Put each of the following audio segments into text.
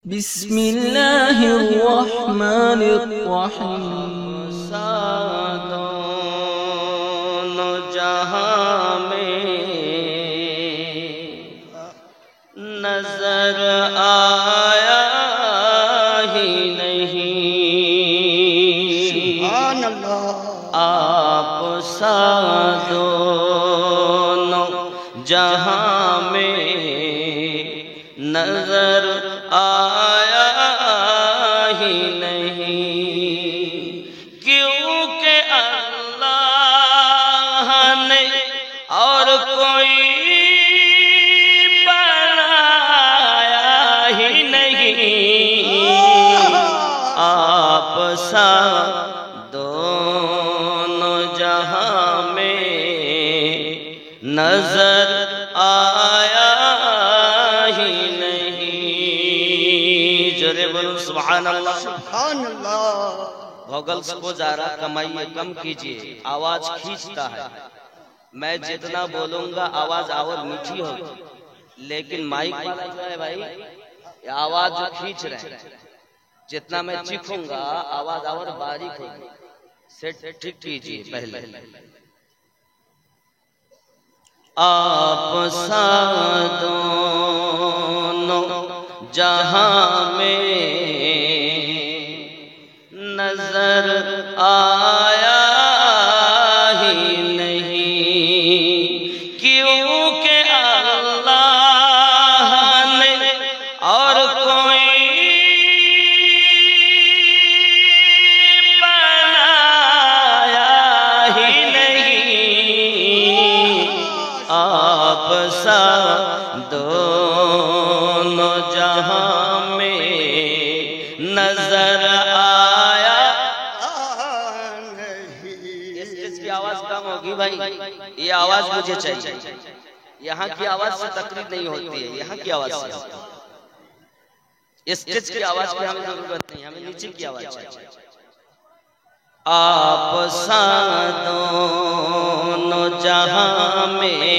بسم اللہ الرحمن الرحیم دونوں جہاں میں نظر آیا ہی نہیں، سبحان اللہ، آپ سا دونوں جہاں میں نظر آیا ہی نہیں، کیونکہ اللہ نے اور کوئی بنایا ہی نہیں، آپ سا دونوں جہاں میں نظر آیا ہی نہیں۔ جرے بولو سبحان اللہ۔ سبحان اللہ۔ ووگلز کو ذرا کمائیے، کم کیجئے، آواز کھینچتا ہے۔ میں جتنا بولوں گا آواز اور میٹھی ہوگی، لیکن مائک والا جو ہے بھائی یہ آواز جو کھینچ رہے ہیں، جتنا میں چکھوں گا آواز اور باریک ہوگی۔ سیٹ ٹھیک کیجئے پہلے۔ آپ سا دونوں جہاں میں نظر آیا ہی نہیں، کیونکہ اللہ نے اور کوئی بنایا ہی نہیں، آپ سا دونوں جہاں میں نظر آیا نہیں۔ اس کی آواز کم ہوگی بھائی، یہ آواز مجھے چاہیے، یہاں کی آواز سے تقریر نہیں ہوتی ہے، یہاں کی آواز سے ہوتی ہے۔ اس کی آواز کی ہمیں ضرورت نہیں، ہمیں نیچے کی آواز چاہیے۔ آپ سا دونوں جہاں میں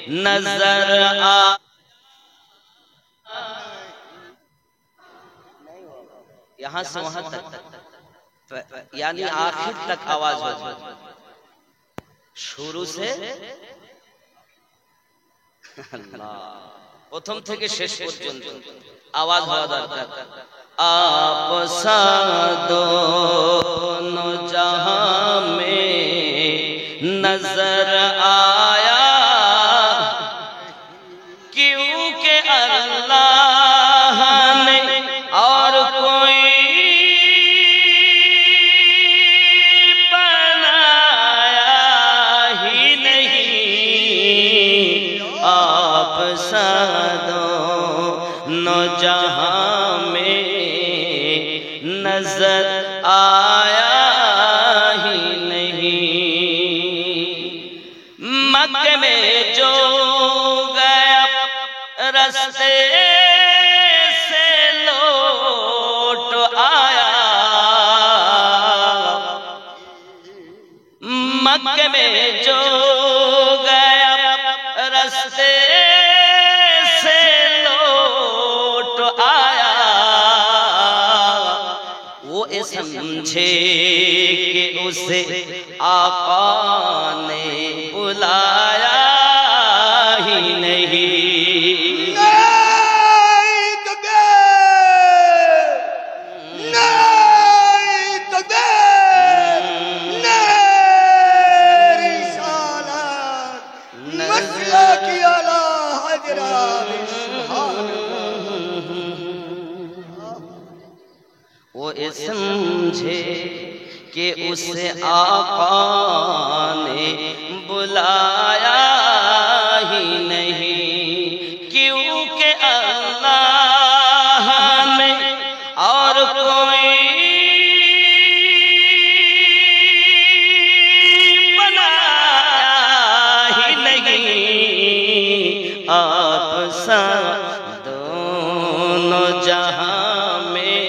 نظر آ یہاں سے وہاں تک، یعنی آخر تک آواز ہوگی، شروع سے প্রথম থেকে শেষ পর্যন্ত আওয়াজ হওয়া দরকার। آپ سا دونوں جہاں میں نظر آیا، کیونکہ اللہ نے اور کوئی بنایا ہی نہیں، آپ سا دونوں جہاں میں نظر آیا ہی نہیں۔ مکہ میں جو گیا رستے سے لوٹ آیا، مکہ میں جو گیا رستے سے لوٹ آیا، وہ سمجھے کہ اسے آقا نے بلایا ہی نہیں، نعرہ تکبیر، نعرہ تکبیر، نعرہ رسالت، مسلک اعلی حضرات، سبحان وہ سمجھے کہ اسے آقا نے بلایا ہی نہیں، کیونکہ اللہ نے اور کوئی بنایا ہی نہیں، آپ سا دونوں جہاں میں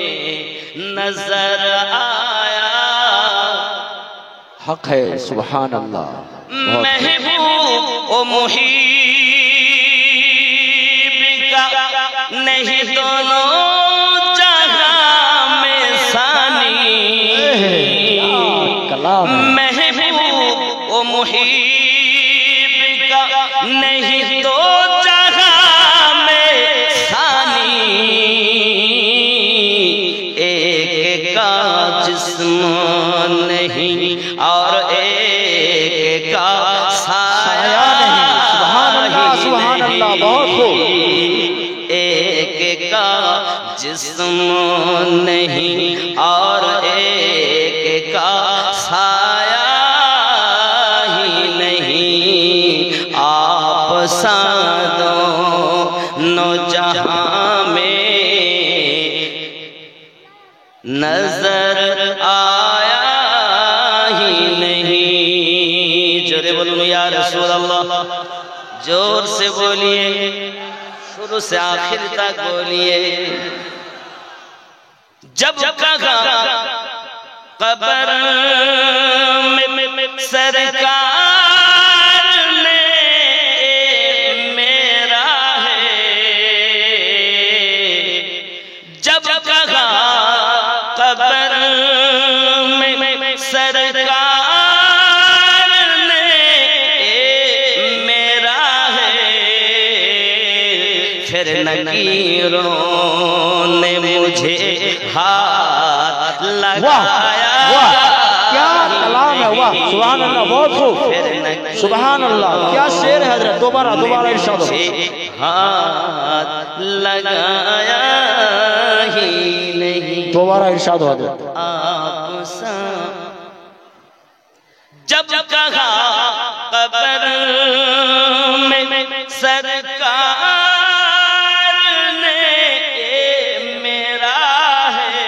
نظر آیا۔ حق ہے، سبحان اللہ۔ محبوب و محب کا نہیں دونوں جسم نہیں اور ایک کا سایہ ہی نہیں، آپ سا دونوں جہاں میں نظر آیا ہی نہیں۔ جورے بولو یا رسول اللہ، زور سے بولیے، شروع سے آخر تک بولیے۔ جب کہا قبر میں سرکار نے میرا ہے، جب کہا قبر میں سرکار نے میرا ہے، پھر نکیروں نے مجھے ہاتھ لگایا۔ کیا کلام ہے، واہ سبحان اللہ، بہت خوب، سبحان اللہ، کیا شعر ہے حضرت، دوبارہ ارشاد ہو۔ ہاتھ لگایا ہی نہیں، دوبارہ ارشاد ہو حضرت۔ آپ سا جب کہا قبر میں سرکار نے میرا ہے،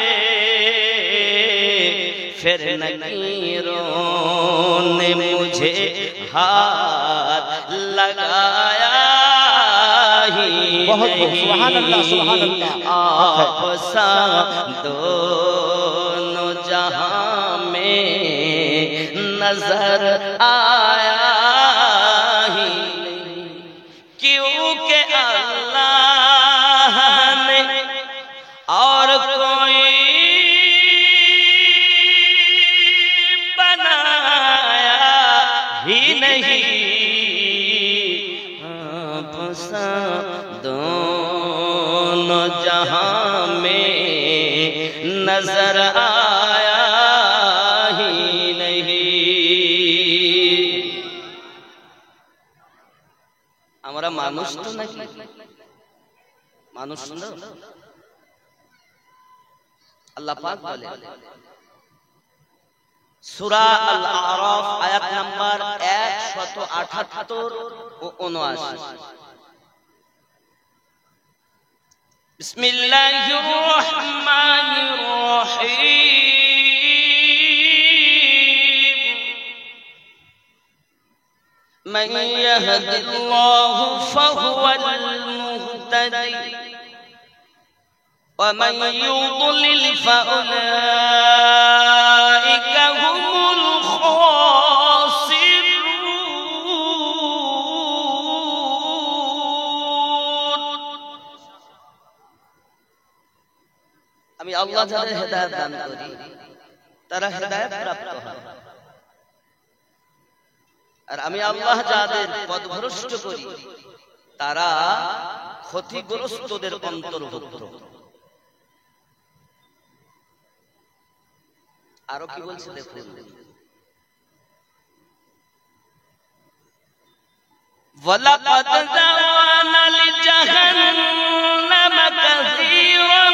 پھر نکیروں نے مجھے ہاتھ لگایا ہی بہت بہت سبحان اللہ، سبحان اللہ۔ آپ سا دونوں جہاں میں نظر آیا ہی نہیں، کیونکہ اللہ نے اور کوئی بنایا ہی نہیں، آپ سا دونوں جہاں میں نظر آیا ہی نہیں۔ ہمارا مانوس تو نہیں، مانوس سنو اللہ پاک بولے سورہ الاعراف آیت نمبر 178 و 79۔ بسم اللہ الرحمن الرحیم، من يهد الله فهو المهتدي ومن يضلل فأولئك هم الخاسرون۔ আমি আল্লাহ যাদের হেদায়েত দান করি তারা হেদায়েত প্রাপ্ত হয়, আর আমি আল্লাহ যাদের পথভ্রষ্ট করি তারা ক্ষতিগ্রস্তদের অন্তর্ভুক্ত। আরো কি বলছে দেখুন, وَلَقَدْ ذَرَأْنَا لِجَهَنَّمَ كَثِيرًا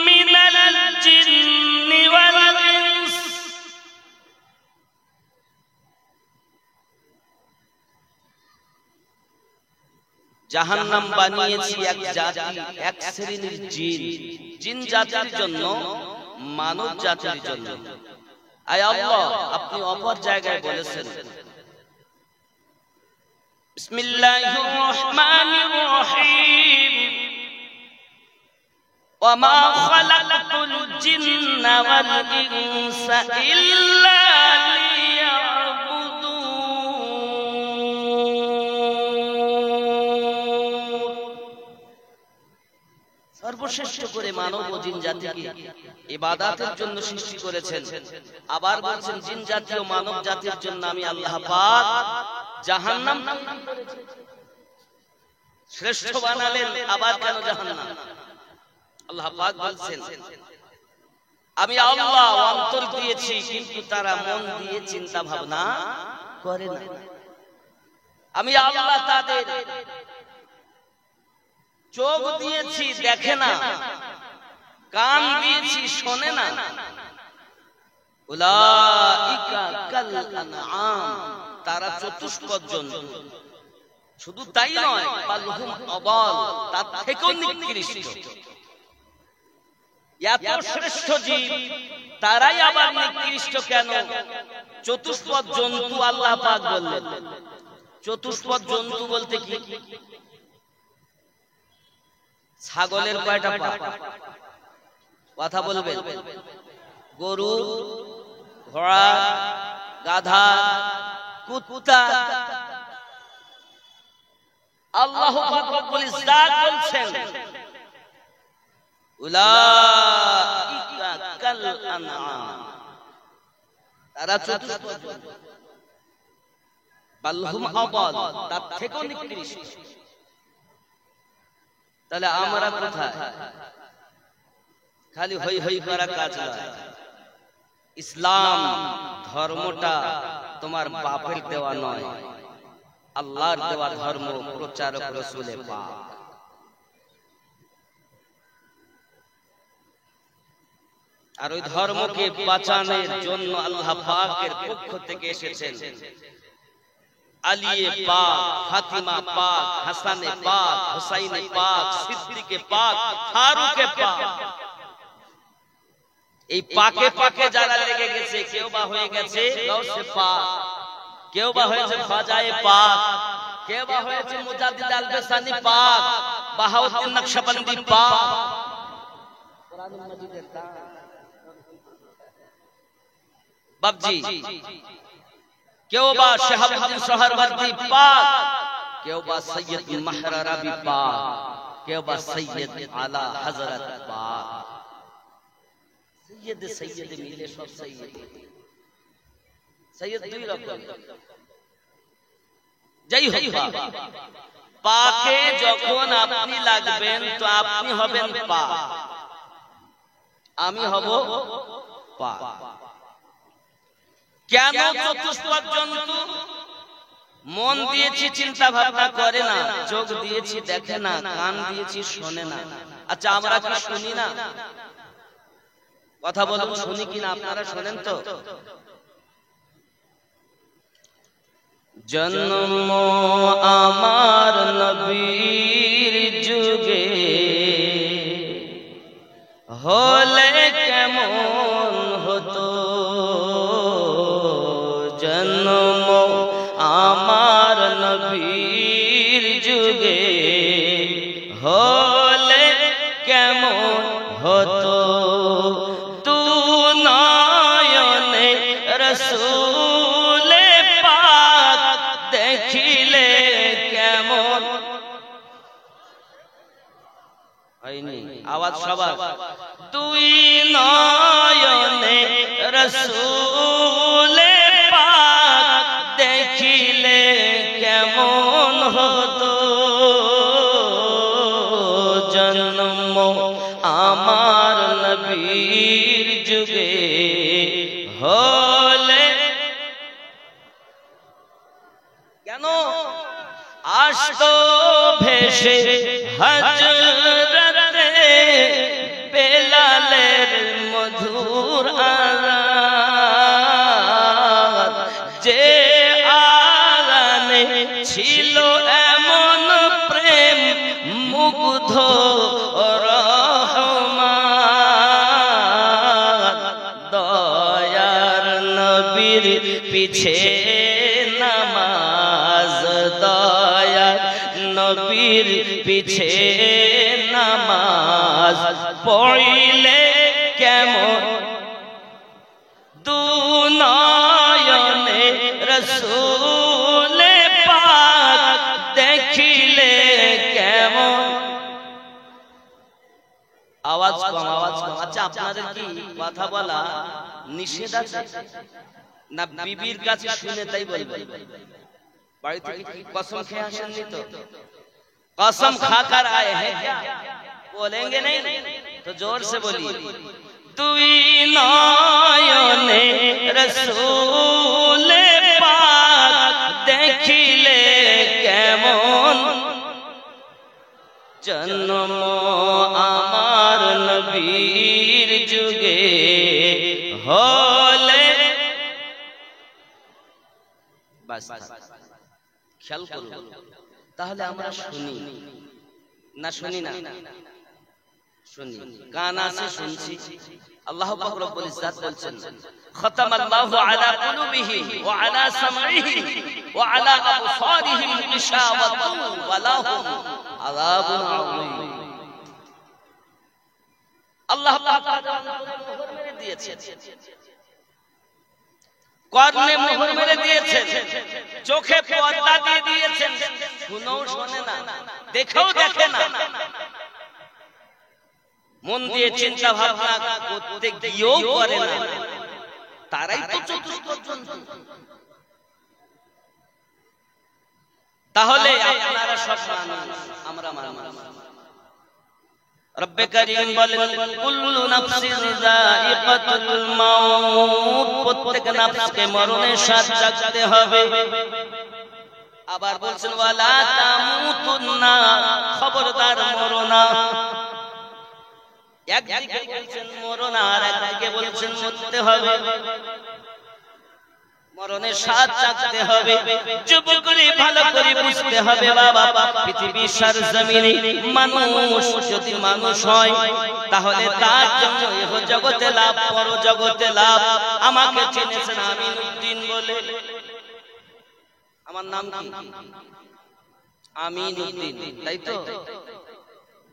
مِنَ الْجِنِّ وَالْإِنسِ জাহান্নাম বানিয়েছি এক জাতি, এক শ্রেণীর জিন, জিন জাতির জন্য, মানব জাতির জন্য। আয় আল্লাহ, আপনি অপর জায়গায় বলেছেন বিসমিল্লাহির রহমানির রহিম, ওয়ামা খালাকতুল জিন্না ওয়াল ইনসা ইল্লা সর্বশ্রেষ্ঠ করে মানব ও জিন জাতিকে ইবাদতের জন্য সৃষ্টি করেছেন। আবার বলছেন জিন জাতি ও মানব জাতির জন্য আমি আল্লাহ পাক জাহান্নাম শ্রেষ্ঠ বানালেন। আবার কেন জাহান্নাম? আল্লাহ পাক বলছেন আমি আল্লাহ অন্তর দিয়েছি কিন্তু তারা মন দিয়ে চিন্তা ভাবনা করে না। আমি আল্লাহ তাদের চোখ দিয়েছি দেখে না, কান দিয়েছি শোনে না। উলাইকা কাল আনআম, তারা চতুষ্পদ জন্তু। শুধু তাই নয়, বালহুম আদাল, তার থেকেও নিকৃষ্ট। এত শ্রেষ্ঠ জীব তারাই আবার নিকৃষ্ট কেন? চতুষ্পদ জন্তু আল্লাহ পাক বললেন। চতুষ্পদ জন্তু বলতে কি? ছাগলের কয়টা পা? কথা বলবেন। গরু, ঘোড়া, গাধা, কুত্তা। আল্লাহ পাক রব্বুল ইজ্জাত বলছেন উলাইকা কাল আনআম, তারা চতুষ্পদ জন্তু। বালহুম আদাল, তার থেকেও নিকৃষ্ট। তাহলে আমরা কোথায়? খালি হই হই করা কাজ নয়। ইসলাম ধর্মটা তোমার বাপের দেওয়া নয়, আল্লাহর দেওয়া ধর্ম, প্রচারক রাসূলে পাক। আর ওই ধর্মকে বাঁচানোর জন্য আল্লাহ পাকের পক্ষ থেকে এসেছেন আলিয়ে পাক, ফাতিমা পাক, হাসানে পাক, হুসাইনে পাক, সিদ্দিকে পাক, ফারুকে পাক। এই পাকে পাকে যারা লেগে গেছে, কেউ বা হয়ে গেছে গাউসে পাক, কেউ বা হয়েছে খাজায়ে পাক, কেউ বা হয়েছে মুজাদ্দিদ আল-বাসানি পাক, বাহাউদ্দিন নকশবন্দি পাক। কোরআনুল মাজিদের দান বাবজি, কেউ বা শাহাবুদ্দিন সোহরাওয়ার্দী পাক, কেউ বা সৈয়দ মাহরারাবি পাক, কেউ বা সৈয়দ আলা হযরত পাক। সৈয়দ সৈয়দ মিলে সব সৈয়দ। সৈয়দ দুই রকম। যাই হোক, পাকে যখন আপনি লাগবেন তো আপনি হবেন পাক, আমি হব পাক। কেন চতুষ্পদ জন্তু? মন দিয়েছি চিন্তা ভাবনা করে না, চোখ দিয়েছি দেখে না, কান দিয়েছি শোনে না। আচ্ছা, আমরা কি শুনি না? কথা বলবো, শুনি কিনা? আপনারা শোনেন তো? জন্ম আমার নবীর যুগে হলে কেমন হতো, জন্ম আমার নবীর যুগে হলে কেমন হতো, তু নয়নে রসূলে পাক দেখিলে কেমন। হয়নি আওয়াজ সবার? তুই নয়নে রসূলে পাক দেখিলে কেমন হতো, জন্ম আমার নবীর যুগে হলে। কেন? আসতো ভেসে হযরতে বেলালের মধুর আযান, যে আযানে ছিল এমন প্রেম মুগ্ধ রহমান, দয়ার নবীর পিছে নামাজ, দয়ার নবীর পিছে নামাজ পড়িলে কেমন, দু নয়নে রসূলে পাক দেখিলে কেমন। আওয়াজ কম, আওয়াজ কম। আচ্ছা, আপনাদের কি কথা বলা নিষেধ আছে না? বিবির কাছে শুনে তাই বলবেন? বাড়ি থেকে কি কসম খেয়ে আসেননি তো? कसम खाकर आए हैं क्या? बोलेंगे नहीं तो जोर से बोलिए। तुई नयने रसूले पाक देखिले केमन, জন্ম আমার নবীর যুগে হলে বাস। খেয়াল করুন, তাহলে আমরা শুনি না শুনি না? শুনি, কান আছে শুনছি। আল্লাহ পাক রব্বুল ইজ্জাত বলছেন খতামাল্লাহু আলা কুলুবিহিম ওয়া আলা সামঈহিম ওয়া আলা আবসারিহিম গিশাওয়াতুন ওয়া লাহুম আযাবুন আযীম। আল্লাহ পাক মোহর মেরে দিয়েছেন, কর্ণে মোহর মেরে দিয়েছেন, চোখে পর্দা দিয়ে দিয়েছেন, শুনেও শোনে না, দেখেও দেখে না, মন দিয়ে চিন্তা ভাবনা করতে গিয়েও করে না। তারাই তো চতুষ্পদ জন্তু। তাহলে আপনারা সব মানুষ, আমরা মানুষ। রব্বে কারীম বলেন কুল্লু নাফসিন যায়িকাতুল মাউত, প্রত্যেক নফসকে মরণের স্বাদ চাখতে হবে। আবার বলছেন ওয়ালা তামুতুন্না, খবরদার মরো না। একদিকে বলছেন মরো না, আর একদিকে বলছেন মরতে হবে, মরণের স্বাদ চাখতে হবে। যুবকরা ভালো করে বুঝতে হবে বাবা, পৃথিবীর সরজমিনে মানুষ যদি মানুষ হয় তাহলে তার জন্য ইহ জগতে লাভ, পর জগতে লাভ। আমাকে চিনেছেন আমিনউদ্দিন বলে, আমার নাম কি? আমিনউদ্দিন, তাই তো?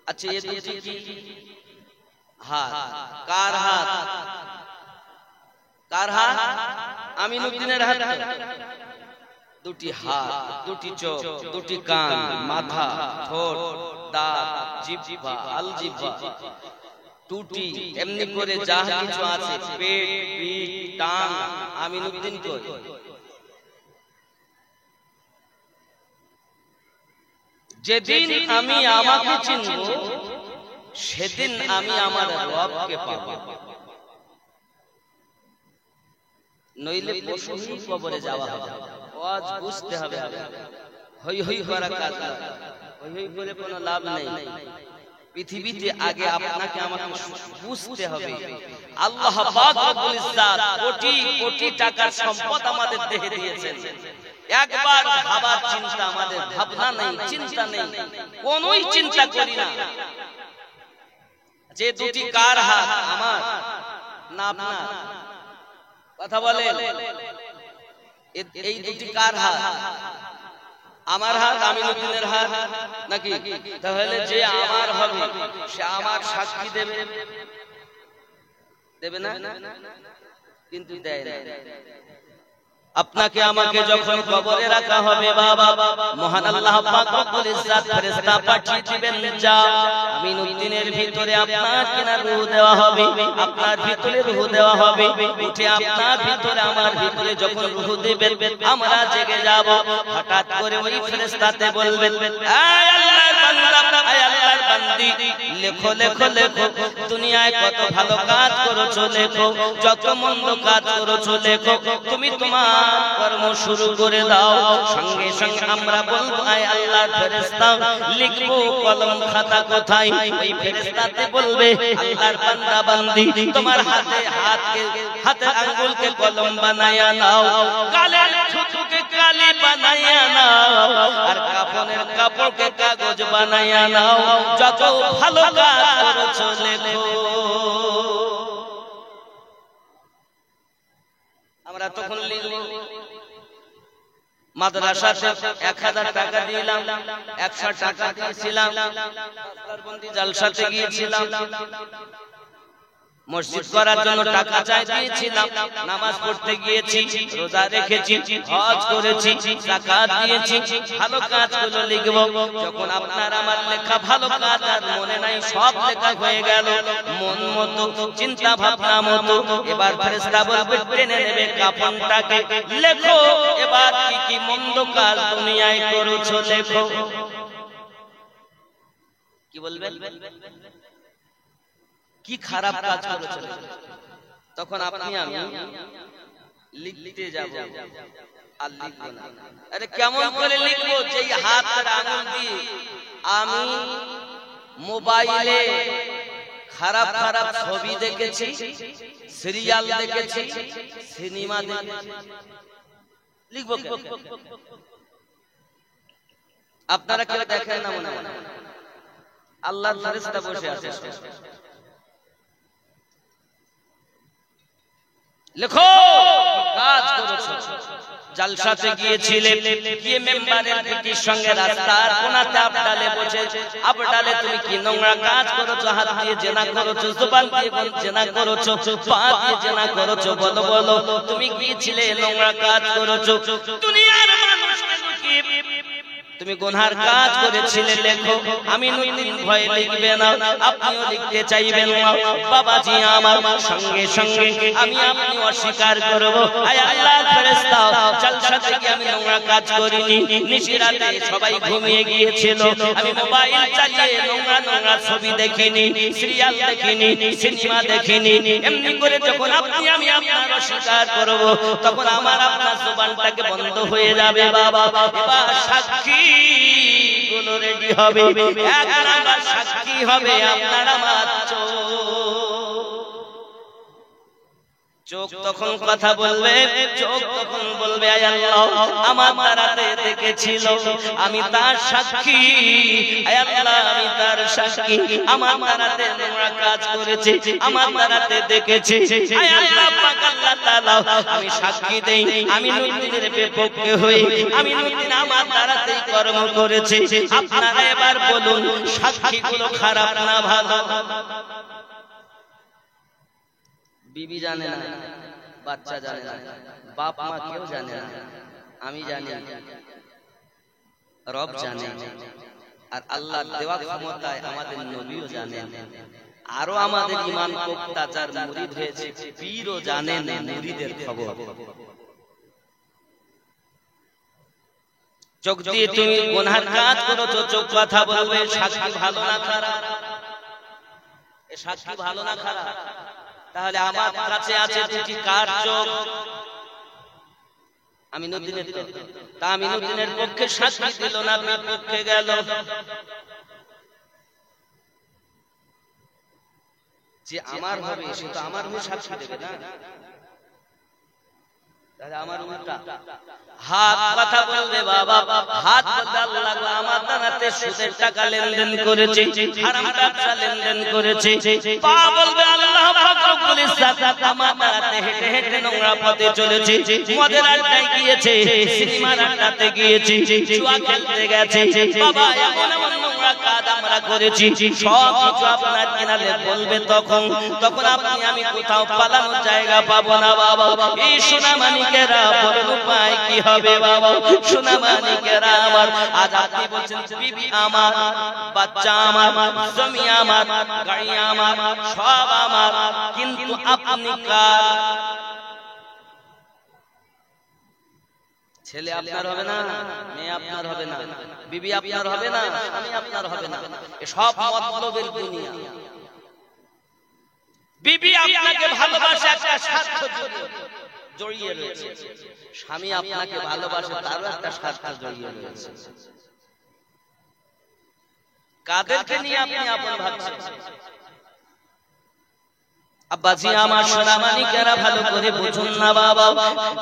আচ্ছা, এই দুটি কি হাত? কার হাত? কার হাত? আমিনউদ্দিনের হাত। দুটি হাত, দুটি চোখ, দুটি কান, মাথা, ঠোঁট, দাঁত, জিহ্বা, আলজিহ্বা, টুটি, এমনি করে যা কিছু আছে, পেট, পিঠ, টান, আমিনউদ্দিন কই? যেদিন আমি আমাকে চিনব সেদিন আমি আমার রবকে পাব, নইলে পশু কবরে যাওয়া হবে। আজ বুঝতে হবে, হই হই করা কাজ, হই হই করে কোনো লাভ নেই। পৃথিবীতে আগে আপনাকে আমাকে বুঝতে হবে আল্লাহ পাক রব্বুল ইজ্জাত কোটি কোটি টাকার সম্পদ আমাদের দেহে দিয়েছেন। একবার ভাবার চিন্তা আমাদের ভাবনা নেই, চিন্তা নেই, কোনোই চিন্তা করি না যে দুটি কার হাত, আমার না আপনার? কথা বলে, এই দুটি কার হাত? আমার হাত, আমিনউদ্দিনের হাত নাকি? তাহলে যে আমার হবে সে আমার সাক্ষী দেবে, দেবে না? কিন্তু দেয় না। আপনাকে আমাকে যখন কবরে রাখা হবে বাবা, মহান আল্লাহ পাক রব্বুল ইজ্জাত ফেরেশতা পাঠিয়ে দিবেন, যাও আমিনউদ্দিনের ভিতরে আপনার কিনা রূহ দেওয়া হবে, আপনার ভিতরে রূহ দেওয়া হবে। উঠে আপনার ভিতরে আমার ভিতরে যখন রূহ দিবেন আমরা জেগে যাব। হঠাৎ করে ওই ফেরেশতাতে বলবেন, আয় আল্লাহর বান্দা, আয় আল্লাহর বান্দি, লেখো লেখো লেখো, দুনিয়ায় কত ভালো কাজ করেছো লেখো, যত মন্দ কাজ করেছো লেখো, তুমি তোমার কর্ম শুরু করে দাও। সঙ্গে সঙ্গে আমরা বলবো, আয় আল্লাহর ফেরেশতা, লিখবো কলম খাতা কোথায়? ওই ফেরেশতাতে বলবে, আল্লাহর বান্দা বান্দি, তোমার হাতের আঙ্গুলকে কলম বানায়া নাও, গালের থুতুকে কালি বানায়া নাও, আর কাফনের কাপড়কে কাগজ বানায়া নাও, যত ভালো কাজ করেছো লেখো। আমরা তখন লিখব, মাদ্রাসাতে 1000 টাকা দিলাম, 100 টাকা দিয়েছিলাম, জালসাতে গিয়েছিলাম, মসজিদ করার জন্য টাকা চাই দিয়েছিলাম, নামাজ পড়তে গিয়েছি, রোজা রেখেছি, হজ করেছি, যাকাত দিয়েছি, ভালো কাজগুলো লিখব। যখন আপনার আমার লেখা ভালো কাজ আর মনে নাই, সব লেখা হয়ে গেল মন মতো, চিন্তা ভাবনা মতো, এবার ফেরেশতা বলবে, টেনে নেবে কাফনটাকে, লেখো এবার কি কি মন্দ কাজ দুনিয়ায় করেছো লেখো। কি বলবেন? কি খারাপ কাজ করেছো? তখন আপনি আমি লিখতে যাব, আর লিখবো না। আরে কেমন করে লিখবো? যে হাত আর আঙুল দিয়ে আমি মোবাইলে খারাপ খারাপ ছবি দেখেছি, সিরিয়াল দেখেছি, সিনেমা দেখেছি। লিখবো আপনারা কেউ দেখেন না মনে হয়? আল্লাহর ফেরেশতা বসে আছে। লেখো কাজ করেছো, জলসাতে গিয়েছিলে, গিয়ে মেম্বারের পিটির সঙ্গে রাস্তার কোনাতে আবডালে বসে, আবডালে তুমি কি নোংরা কাজ করেছো? হাত দিয়ে জেনা করেছো, জবান দিয়ে জেনা করেছো, পা দিয়ে জেনা করেছো? বলো বলো, তুমি গিয়েছিলে নোংরা কাজ করেছো। দুনিয়ার মানুষকে লুকিয়ে তুমি গুনহার কাজ করেছিলে, লেখো। আমি নুরুদ্দিন ভয় লিখবে না, আপনিও লিখতে চাইবেন না। বাবাজি আমার সঙ্গে সঙ্গে আমি আপনি অস্বীকার করব। আয় আল্লাহর ফেরেশতা, জলসাতে গিয়ে আমি নোংরা কাজ করিনি। নিশিরাতে সবাই ঘুমিয়ে গিয়েছিল, আমি মোবাইল চালিয়ে নোংরা নোংরা ছবি দেখিনি, সিরিয়াল দেখিনি, সিনেমা দেখিনি। এমনি করে যখন আপনি আমি আপনার অস্বীকার করব, তখন আমার আপনার জবানটাকে বন্ধ হয়ে যাবে। বাবা এবার সাক্ষী গুলো রেডি হবে, এক নাম্বার সাক্ষী হবে আপনার আমার চোখ। তখন কথা বলবে, চোখ তখন বলবে আয় আল্লাহ আমার দ্বারাতে দেখেছিল, আমি তার সাক্ষী। আয় আল্লাহ আমি তার সাক্ষী, আমার দ্বারাতে নোংরা কাজ করেছে, আমার দ্বারাতে দেখেছে। আয় আল্লাহ পাক আল্লাহ তাআলা আমি সাক্ষী দেই, আমি নুরুদ্দিনের বিপক্ষে হই, আমি নুরুদ্দিন আমার দ্বারাতেই কর্ম করেছে। আপনারা এবার বলুন সাক্ষীগুলো খারাপ না ভালো? বিবি জানে না, বাচ্চা জানে না, বাপ মা কেউ জানে না, আমি জানি, রব জানে, আর আল্লাহর দেওয়া ক্ষমতায় আমাদের নবীও জানেন। আরো আমাদের ইমাম পোক্তা যার মুরিদ হয়েছে পীরও জানেন মুরিদের খবর। চোখ দিয়ে তুমি গুনার কাজ করেছো, চোখ কথা বলবে, সাক্ষী ভালো না খারাপ? এ সাক্ষী ভালো না খারাপ? তাহলে আমার কাছে আছে দুটি কার চোখ, আমি নুরুদ্দিনের তা আমি নুরুদ্দিনের পক্ষে সাক্ষী দিল না, বিপক্ষে গেল। যে আমার হবে সে তো আমার হয়ে সাক্ষী দেবে না, তাহলে আমার উল্টা। হাত কথা বলবে, বাবা হাত বলবে আল্লাহ আমার দ্বারাতে সুদের টাকা লেনদেন করেছে, হারাম ব্যবসা লেনদেন করেছে। পা বলবে আল্লাহ পাক রব্বুল ইজ্জত আমার দ্বারাতে হেঁটে হেঁটে নোংরা পথে চলেছে, মদের আড্ডায় গিয়েছে, সিনেমার আড্ডাতে গিয়েছে, জুয়া খেলতে গেছে। বাবা এমন এমন নোংরা কাজ আমরা করেছি, সব কিছু আপনার কিনারে বলবে। তখন আপনি আমি কোথাও পালানোর জায়গা পাবো না। বাবা এই সোনা মানিকেরা বলেন উপায় কি হবে? বাবা সোনা মানিকেরা আমার, আজ আপনি বলছেন বিবি আমার, বাচ্চা আমার, জমি আমার, গাড়ি আমার, সব আমার, কিন্তু আপনি কার? ছেলে আপনার হবে না, মেয়ে আপনার হবে না, বিবি আপনার হবে না, স্বামী আপনার হবে না। এ সব মতলবের দুনিয়া। বিবি আপনাকে ভালোবাসে, একটা স্বার্থ জড়িয়ে রয়েছে। স্বামী আপনাকে ভালোবাসে, তারও একটা স্বার্থ জড়িয়ে রয়েছে। কাদেরকে নিয়ে আপনি আপন ভাবছেন? আব্বাজি আমার সোনা মানিকেরা ভালো করে বুঝুন না বাবা,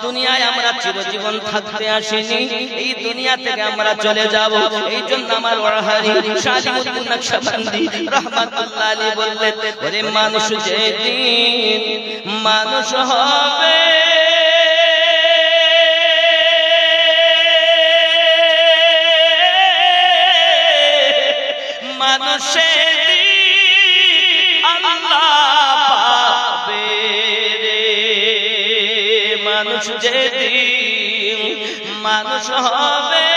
দুনিয়ায় আমরা চিরজীবন থাকতে আসিনি, এই দুনিয়া থেকে আমরা চলে যাব। এই জন্য আমার ওয়াহারি শালিমুদ্দিন নকশবন্দি রাহমাতুল্লাহ আলাইহি বললেন, ওরে মানুষ যেদিন মানুষ হবে, মানুষের মানুষ যেদিন মানুষ হবে,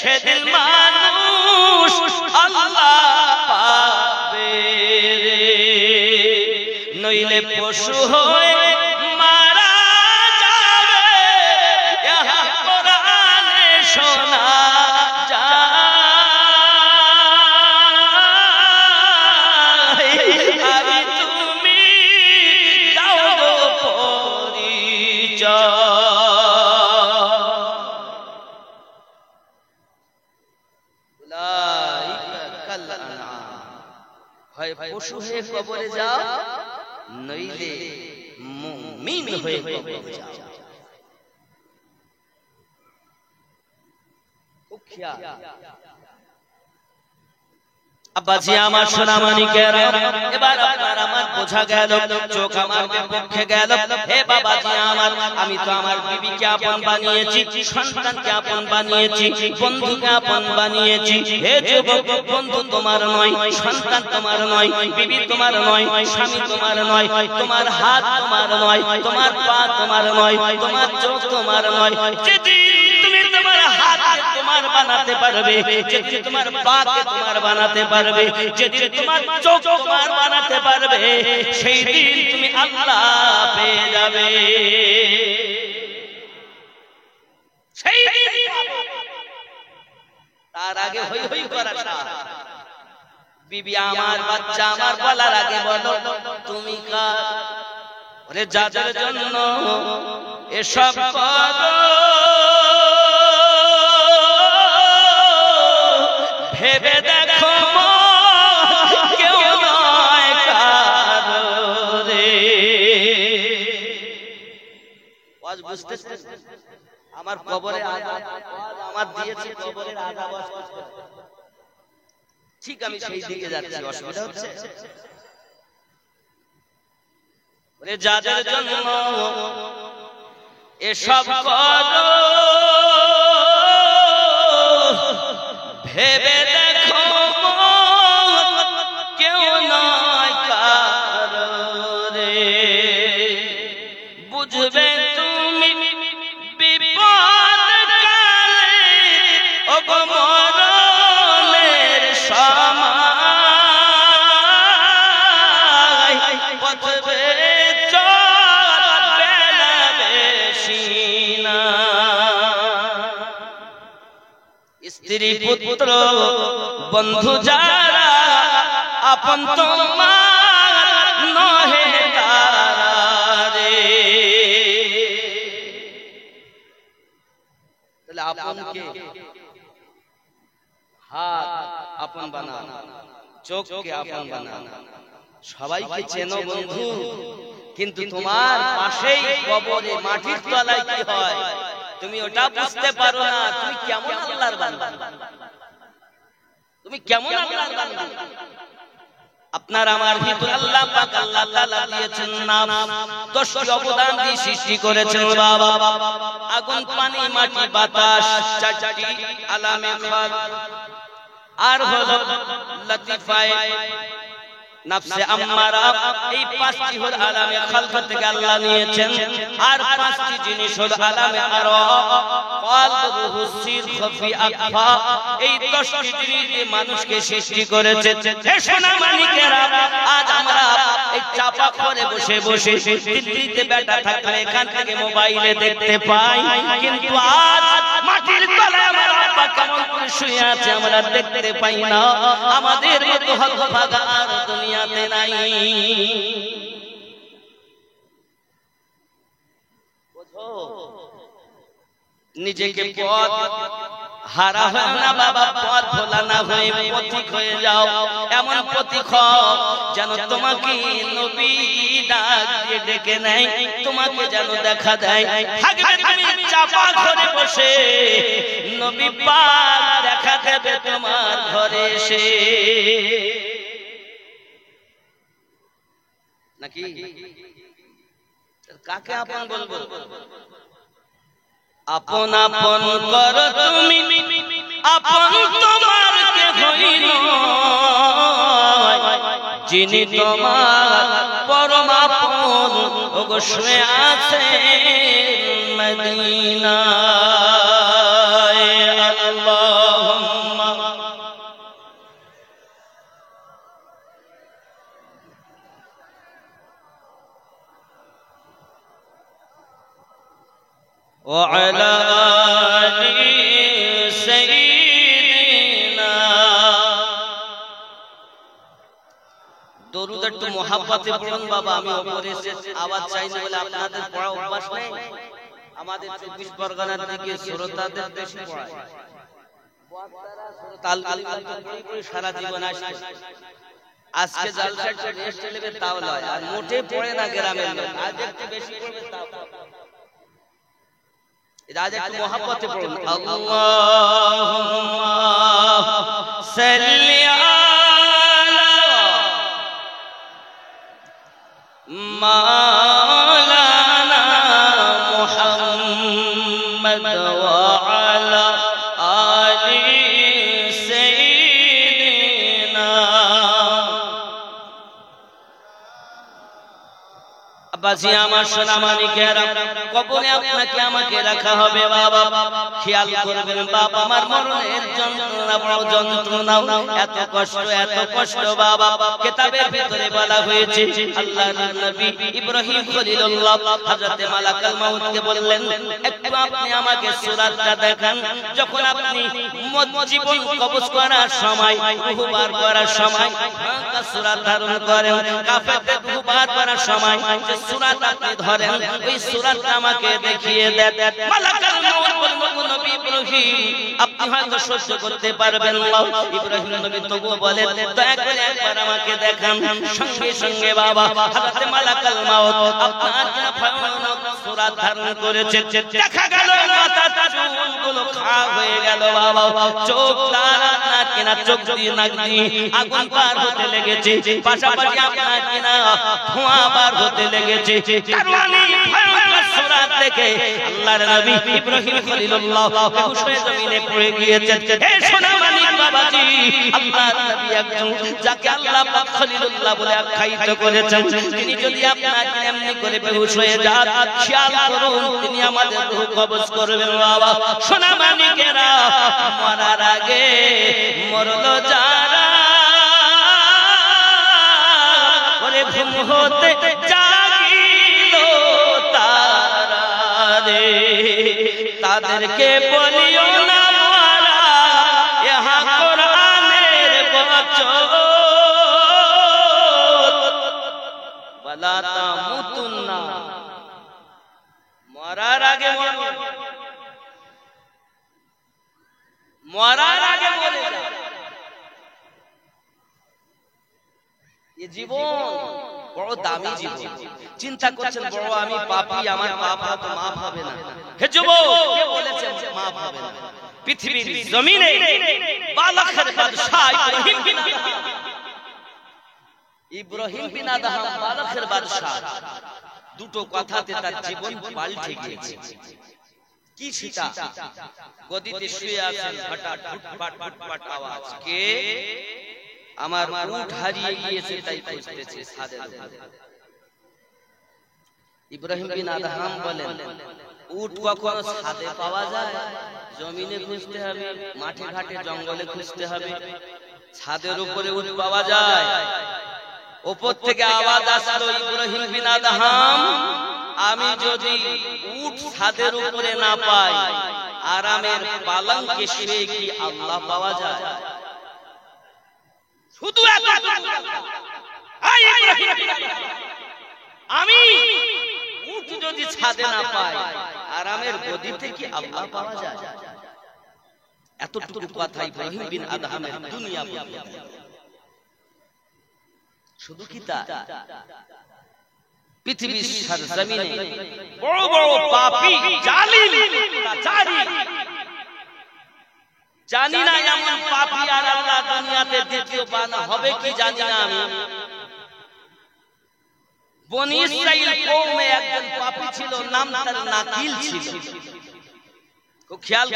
সেদিন মানুষ আল্লাহ পাবে, নইলে পশু হয়ে মারা যাবে। কোরআনে শোনা কাল আনআম, হয় পশু হয়ে কবরে যাও, নইলে মুমিন হয়ে কবরে যাও। খুব খেয়াল। আব্বাজি আমার সোনামানিকেরা, এবার আপনার আমার বোঝা গেল, চোখ আমার বিপক্ষে গেল। হে বাবাজি আমার, আমি তো আমার বিবিকে আপন বানিয়েছি, সন্তানকে আপন বানিয়েছি, বন্ধুকে আপন বানিয়েছি। হে যুবক, বন্ধু তোমার নয়, সন্তান তোমার নয়, বিবি তোমার নয়, স্বামী তোমার নয়, তোমার হাত তোমার নয়, তোমার পা তোমার নয়, তোমার চোখ তোমার নয়। যেদিন তুমি তোমার হাতকে তোমার বানাতে পারবে, যেদিন তোমার পাকে তোমার বানাতে পারবে, যেদিন তোমার চোখ তোমার বানাতে পারবে, সেই দিন তুমি আল্লাহ পেয়ে যাবে। সেই দিন তার আগে হই হই করা ছাড়। বিবি আমার, বাচ্চা আমার বলার আগে বলো তুমি কার। ওরে যাদের জন্য এসব করো, ভেবে দেখো কেউ নয় কারো রে। আজ বুঝতেছেন আমার কবরে আযাব আমার দিয়েছে, কবরের আযাব। ঠিক আমি সেই দিকে যাচ্ছি, অসুবিধা হচ্ছে? ওরে যাদের জন্য এসব করো, ভেবে দেখো কেউ নয় কারো রে। বুঝবে তুমি বিপদ কালে ও গো মরণের সময়, পথবে চলবে না বেশি না। স্ত্রী পুত্র বন্ধু যারা আপন তোমার নহে তারা রে। তাহলে আপনকে হাত আপন বানানো, চোখকে আপন বানানো, সবাইকে চেনো বন্ধু, কিন্তু তোমার পাশেই কবরে মাটির তলায় কি হয় তুমি ওটা বুঝতে পারো না। তুমি কেমন আল্লাহর বান্দা, তুমি কেমন আল্লাহর বান্দা। আপনার আমার ভিতরে আল্লাহ পাক আল্লাহ তাআলা দিয়েছেন নাম, 10টি অবদান দিয়ে সৃষ্টি করেছেন বাবা। আগুন, পানি, মাটি, বাতাস, 4টি আলামে খাল, আর হলো লতিফায়ে নফসে আম্মারা। এই 5টি হলো আলামে খালক থেকে আল্লাহ নিয়েছেন। আর 5টি জিনিস হলো আলামে আরওয়া, কলব, রূহ, সির, খফি, আখফা। এই 10টি জিনিস দিয়ে মানুষকে সৃষ্টি করেছেন। হে সোনামানিকেরা, আজ আমরা এই চাপা ঘরে বসে বসে দিল্লিতে বেটা থাকলে এখান থেকে মোবাইলে দেখতে পাই, কিন্তু আজ মাটির তলায় আমার আব্বা কেমন করে শুয়ে আছে আমরা দেখতে পাই না। আমাদের মতো হতভাগা আর দুনিয়াতে নাই। নিজেকে পথ হারা হয় না বাবা, পথ ভোলা না হয়ে পথিক হয়ে যাও। এমন পথিক হও যেন তোমাকে নবী ডাক দিয়ে ডেকে নেয়, তোমাকে যেন দেখা দেয়। থাকবে তুমি চাপা ঘরে বসে, নবী পাক দেখা দেবে তোমার ঘরে এসে। নাকি কাকে আপন বলবো? আপন আপন কর তুমি, আপন তোমার কে হইল, যিনি তোমার পরম আপন ওগো শুয়ে আছে মদিনায়। আল্লাহুম্মা وعلى آل سيدنا। দরুদ একটু মোহাব্বতে পড়ুন বাবা। আমি উপরে এসে আওয়াজ চাইনি বলে আপনাদের পড়া অভ্যাস নেই। আমাদের 24 পরগনার দিকে শ্রোতাদের বেশি পড়ায়, সারা জীবন আসছে, আজকে জালসার রেস্ট নেবে তাও নয়, আর মোটে পড়ে না গ্রামের লোক, আজ একটু বেশি পড়বে তাও। আজ একটু মহাব্বতে পড়ুন, আল্লাহুম্মা সাল্লি আলা মাওলানা মুহাম্মদ ওয়া আলা আলি সাইয়্যিদিনা। আব্বাজি আমার সোনা মানিকেরা, কবরে আপনাকে আমাকে রাখা হবে বাবা, খেয়াল করবেন বাবা, আমার মরণের যন্ত্রণা বড় যন্ত্রণা, এত কষ্ট বাবা। কিতাবের ভিতরে বলা হয়েছে আল্লাহর নবী ইব্রাহিম খলিলুল্লাহ হযরত মালাকুল মাউতকে বললেন, একটু আপনি আমাকে সূরাতটা দেখান, যখন আপনি জীবন কবজ করার সময়, রূহ বার করার সময় সূরাত ধারণ করেন, কাফেরদের রূহ বার করার সময় যে সূরাত আপনি ধরেন, ওই সূরাতটা আমাকে দেখিয়ে দেন। মালাকুল মাউত বললেন, নবী ইব্রাহিম আপনি হয়তো সহ্য করতে পারবেন না। ইব্রাহিম নবী তবুও বলেন, দয়া করে একবার আমাকে দেখান। সঙ্গে সঙ্গে বাবা হযরত মালাকুল মাউত আপনার ভয়ানক সূরাত ধারণ করেছে। দেখা গেল মাথার চুলগুলো খারাপ হয়ে গেল বাবা, চোখ আপনার কিনা চোখ দিয়ে নাক দিয়ে আগুন পার হতে লেগেছে, পাশাপাশি আপনার কিনা ধোঁয়া পার হতে লেগেছে। ভয়ানক সূরাত দেখে আল্লাহর নবী ইব্রাহিম খলিলুল্লাহ বেহুশ হয়ে জমিনে পড়ে গিয়েছেন। হে সোনা মানিক বাবাজি, আল্লাহর নবী একজন যাকে আল্লাহ পাক খলিলুল্লাহ বলে আখ্যায়িত করেছেন, তিনি যদি আপনাকে এমনি করে বেহুশ হয়ে যান, খেয়াল করুন তিনি আমাদের রূহ কবজ করবেন বাবা। সোনা মানিকেরা, মরার আগে মরল যারা, ওরে ঘুম হতে জাগিল তারা রে, তাদেরকে বলিও না মরা, ইহা কোরআনের বচন, ওয়ালা তামুতুন্না, মরার আগে মরার আগে মরে যা। এই জীবন বড় দামি জীবন। চিন্তা করছেন বড় আমি পাপী, আমার পাপ তো মাফ হবে না। হে যুবক, কে বলেছে মাফ হবে না? পৃথিবীর জমিনে বালাখের বাদশা ইব্রাহিম বিন আদহাম, বালাখের বাদশা, দুটো কথাতে তার জীবন পাল্টে গিয়েছে। কি সেটা? গদিতে শুয়ে আছেন, হঠাৎ ফুটফাট ফুটফাট আওয়াজ, কে? আমার উট হারিয়ে গিয়েছে তাই খুঁজতেছে ছাদের উপরে। ইব্রাহিম বিন আদহাম বলেন, উট কখনো ছাদে পাওয়া যায়? জমিনে খুঁজতে হবে, মাঠে ঘাটে জঙ্গলে খুঁজতে হবে, ছাদের উপরে উট পাওয়া যায়? উপর থেকে আওয়াজ আসলো, ইব্রাহিম বিন আদহাম, আমি যদি উট ছাদের উপরে না পাই, আরামের পালঙ্কে শুয়ে কি আল্লাহ পাওয়া যায়? শুধু আমি উট যদি ছাদে না পাই, আরামের গদিতে কি আল্লাহ পাওয়া যায়? এতটুকু কথা ইব্রাহিম বিন আদহামের দুনিয়া বলে। শুধু কি তা? পৃথিবীর সরজমিনে বড় বড় পাপী, জালিম, তাচারি, জানি না এমন পাপী আর আল্লাহ দুনিয়াতে দ্বিতীয় বানা হবে কি জানি না আমি। বনি ইসরাইল কওমে একজন পাপী ছিল, নাম তার নাকিল ছিল। খুব খেয়াল,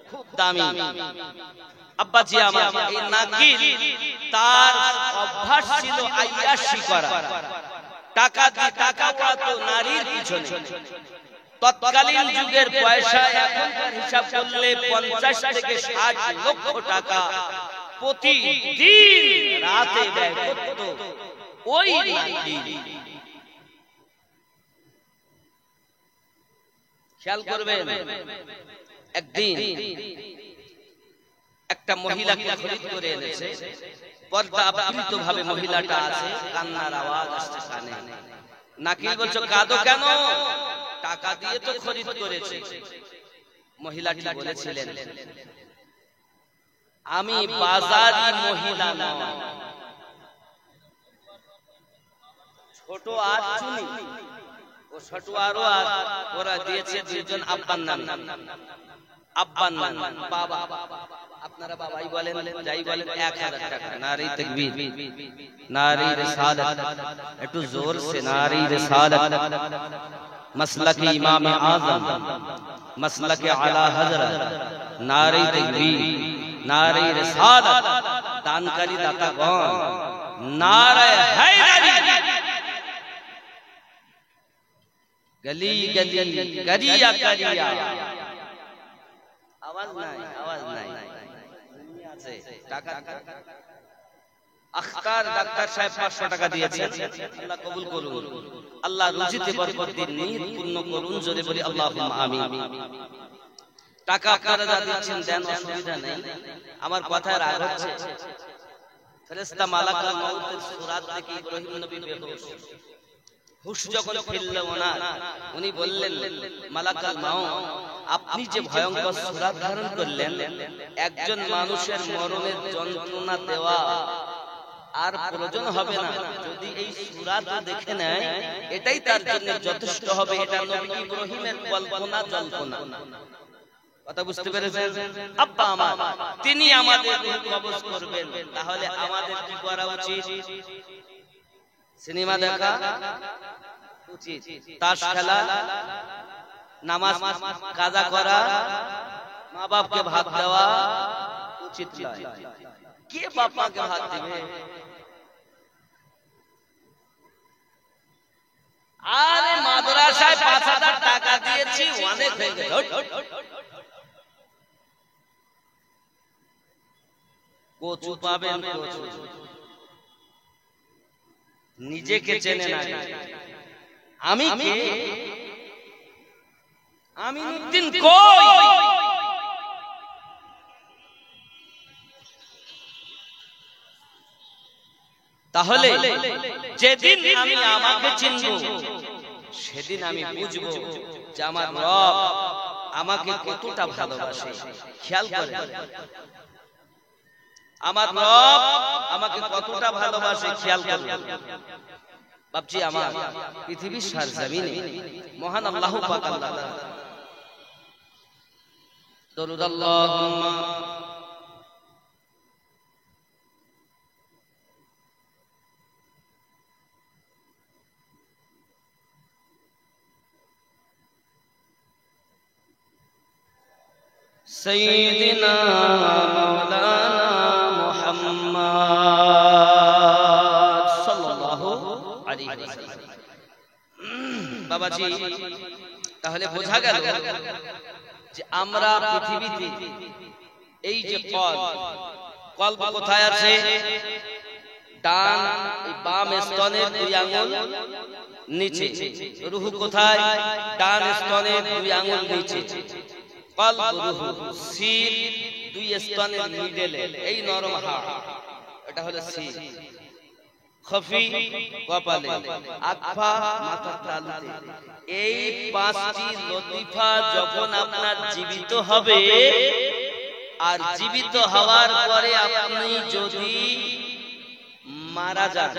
খুব দামি। আব্বাজি আমার, এই নাকিল তার অভ্যাস ছিল আইয়াশি করা, টাকা দিয়ে টাকা উড়াতো নারীর পিছনে। তৎকালীন যুগের পয়সা এখনকার হিসাব করলে 50 থেকে 60 লক্ষ টাকা প্রতিদিন রাতে ব্যয় করত ওই নাকিল। খেয়াল করবেন, একদিন একটা মহিলাকে খরিদ করে এনেছে, পর্দা আবৃত ভাবে মহিলাটা আছে, কান্নার আওয়াজ আসছে কানে। নাকিল বলছো, কাঁদো কেন? টাকা দিয়ে তো খরিদ করেছে। মহিলাটি বলেছিলেন, আমি বাজারি মহিলা নয়। ছোট আর চুনি ও ছোট আরো আর ওরা দিয়েছে দুজন আব্বার নাম, আব্বার নাম বাবা। আপনারা বাবাই বলেন যাই বলেন 1000 টাকা। নারী তাকবীর, নারী রিসালাত, একটু জোর সে নারী রিসালাত। মাসলাকে ইমাম আযম, মাসলাকে আলা হযরত, নারী তাকবীর, নারী রিসালাত। দানকারী দাতাগণ নারে হায়দারি। গলি গলি গরিয়া করিয়া। আওয়াজ নাই, আওয়াজ নাই। টাকা আখতার ডাক্তার সাহেব 500 টাকা দিয়েছেন, আল্লাহ কবুল করুন। আল্লাহ রুজিতে বরকত দিন, নিয়ত পূর্ণ করুন। যদি বলি আল্লাহুম্মা আমিন। টাকা আপনারা যা দিচ্ছেন দেন, অসুবিধা নেই। আমার কথার রাগ হচ্ছে, ফেরেশতা মালাকুল মউতের সুরাত দেখে ইব্রাহিম নবী বেহুশ। হুশ যখন ফিরল ওনার, উনি বললেন মালাকুল মউত, আপনি যে ভয়ঙ্কর সূরাত ধারণ করলেন, একজন মানুষের মরণের যন্ত্রণা দেওয়া আর প্রয়োজন হবে না। যদি এই সূরাত দেখে নেয়, এটাই তার জন্য যথেষ্ট হবে। এটা নবী ইব্রাহিমের কল্পনা জল্পনা। কথা বুঝতে পেরেছেন? আব্বা আমার, তিনি আমাদের রূহ কবজ করবেন। তাহলে আমাদের কি করা উচিত? সিনেমা দেখা উচিত, তাস খেলা, নামাজ কাজা করা, মা বাপকে ভাত দেওয়া উচিত নয়। কে বাপাকে ভাত দিবে? আরে মাদ্রাসায় 5000 টাকা দিয়েছি, অনেক হয়ে গেল। কচু পাবেন, কচু। নিজেকে চেনে না। আমি কে? আমিনুদ্দিন কই? তাহলে যেদিন আমি আমাকে চিনব, সেদিন আমি বুঝবো যে আমার রব আমাকে কতটা ভালোবাসে। খেয়াল করেন, আমার রব আমাকে কতটা ভালোবাসে খেয়াল করেন। বাপজি আমার, পৃথিবীর সরজমিনে মহান আল্লাহ পাক আল্লাহ, দরুদ আল্লাহুম্মা সাইয়্যিদিনা মাওলানা মুহাম্মদ সাল্লাল্লাহু আলাইহি ওয়াসাল্লাম। বাবাজি, তাহলে বোঝা গেল যে আমরা পৃথিবীতে এই যে কল্প কোথায় আছে? ডান বাম স্তনের 2 আঙ্গুল নিচে। রূহ কোথায়? ডান স্তনের 2 আঙ্গুল নিচে। কল্প রূহ সির 2 স্তনের মিডলে, এই নরম হাড়, এটা হলো সির। খফি কপালে, আকফা মাথার তালুতে। এই 5টি লতিফা যখন আপনার জীবিত হবে, আর জীবিত হওয়ার পরে আপনি যদি মারা যান,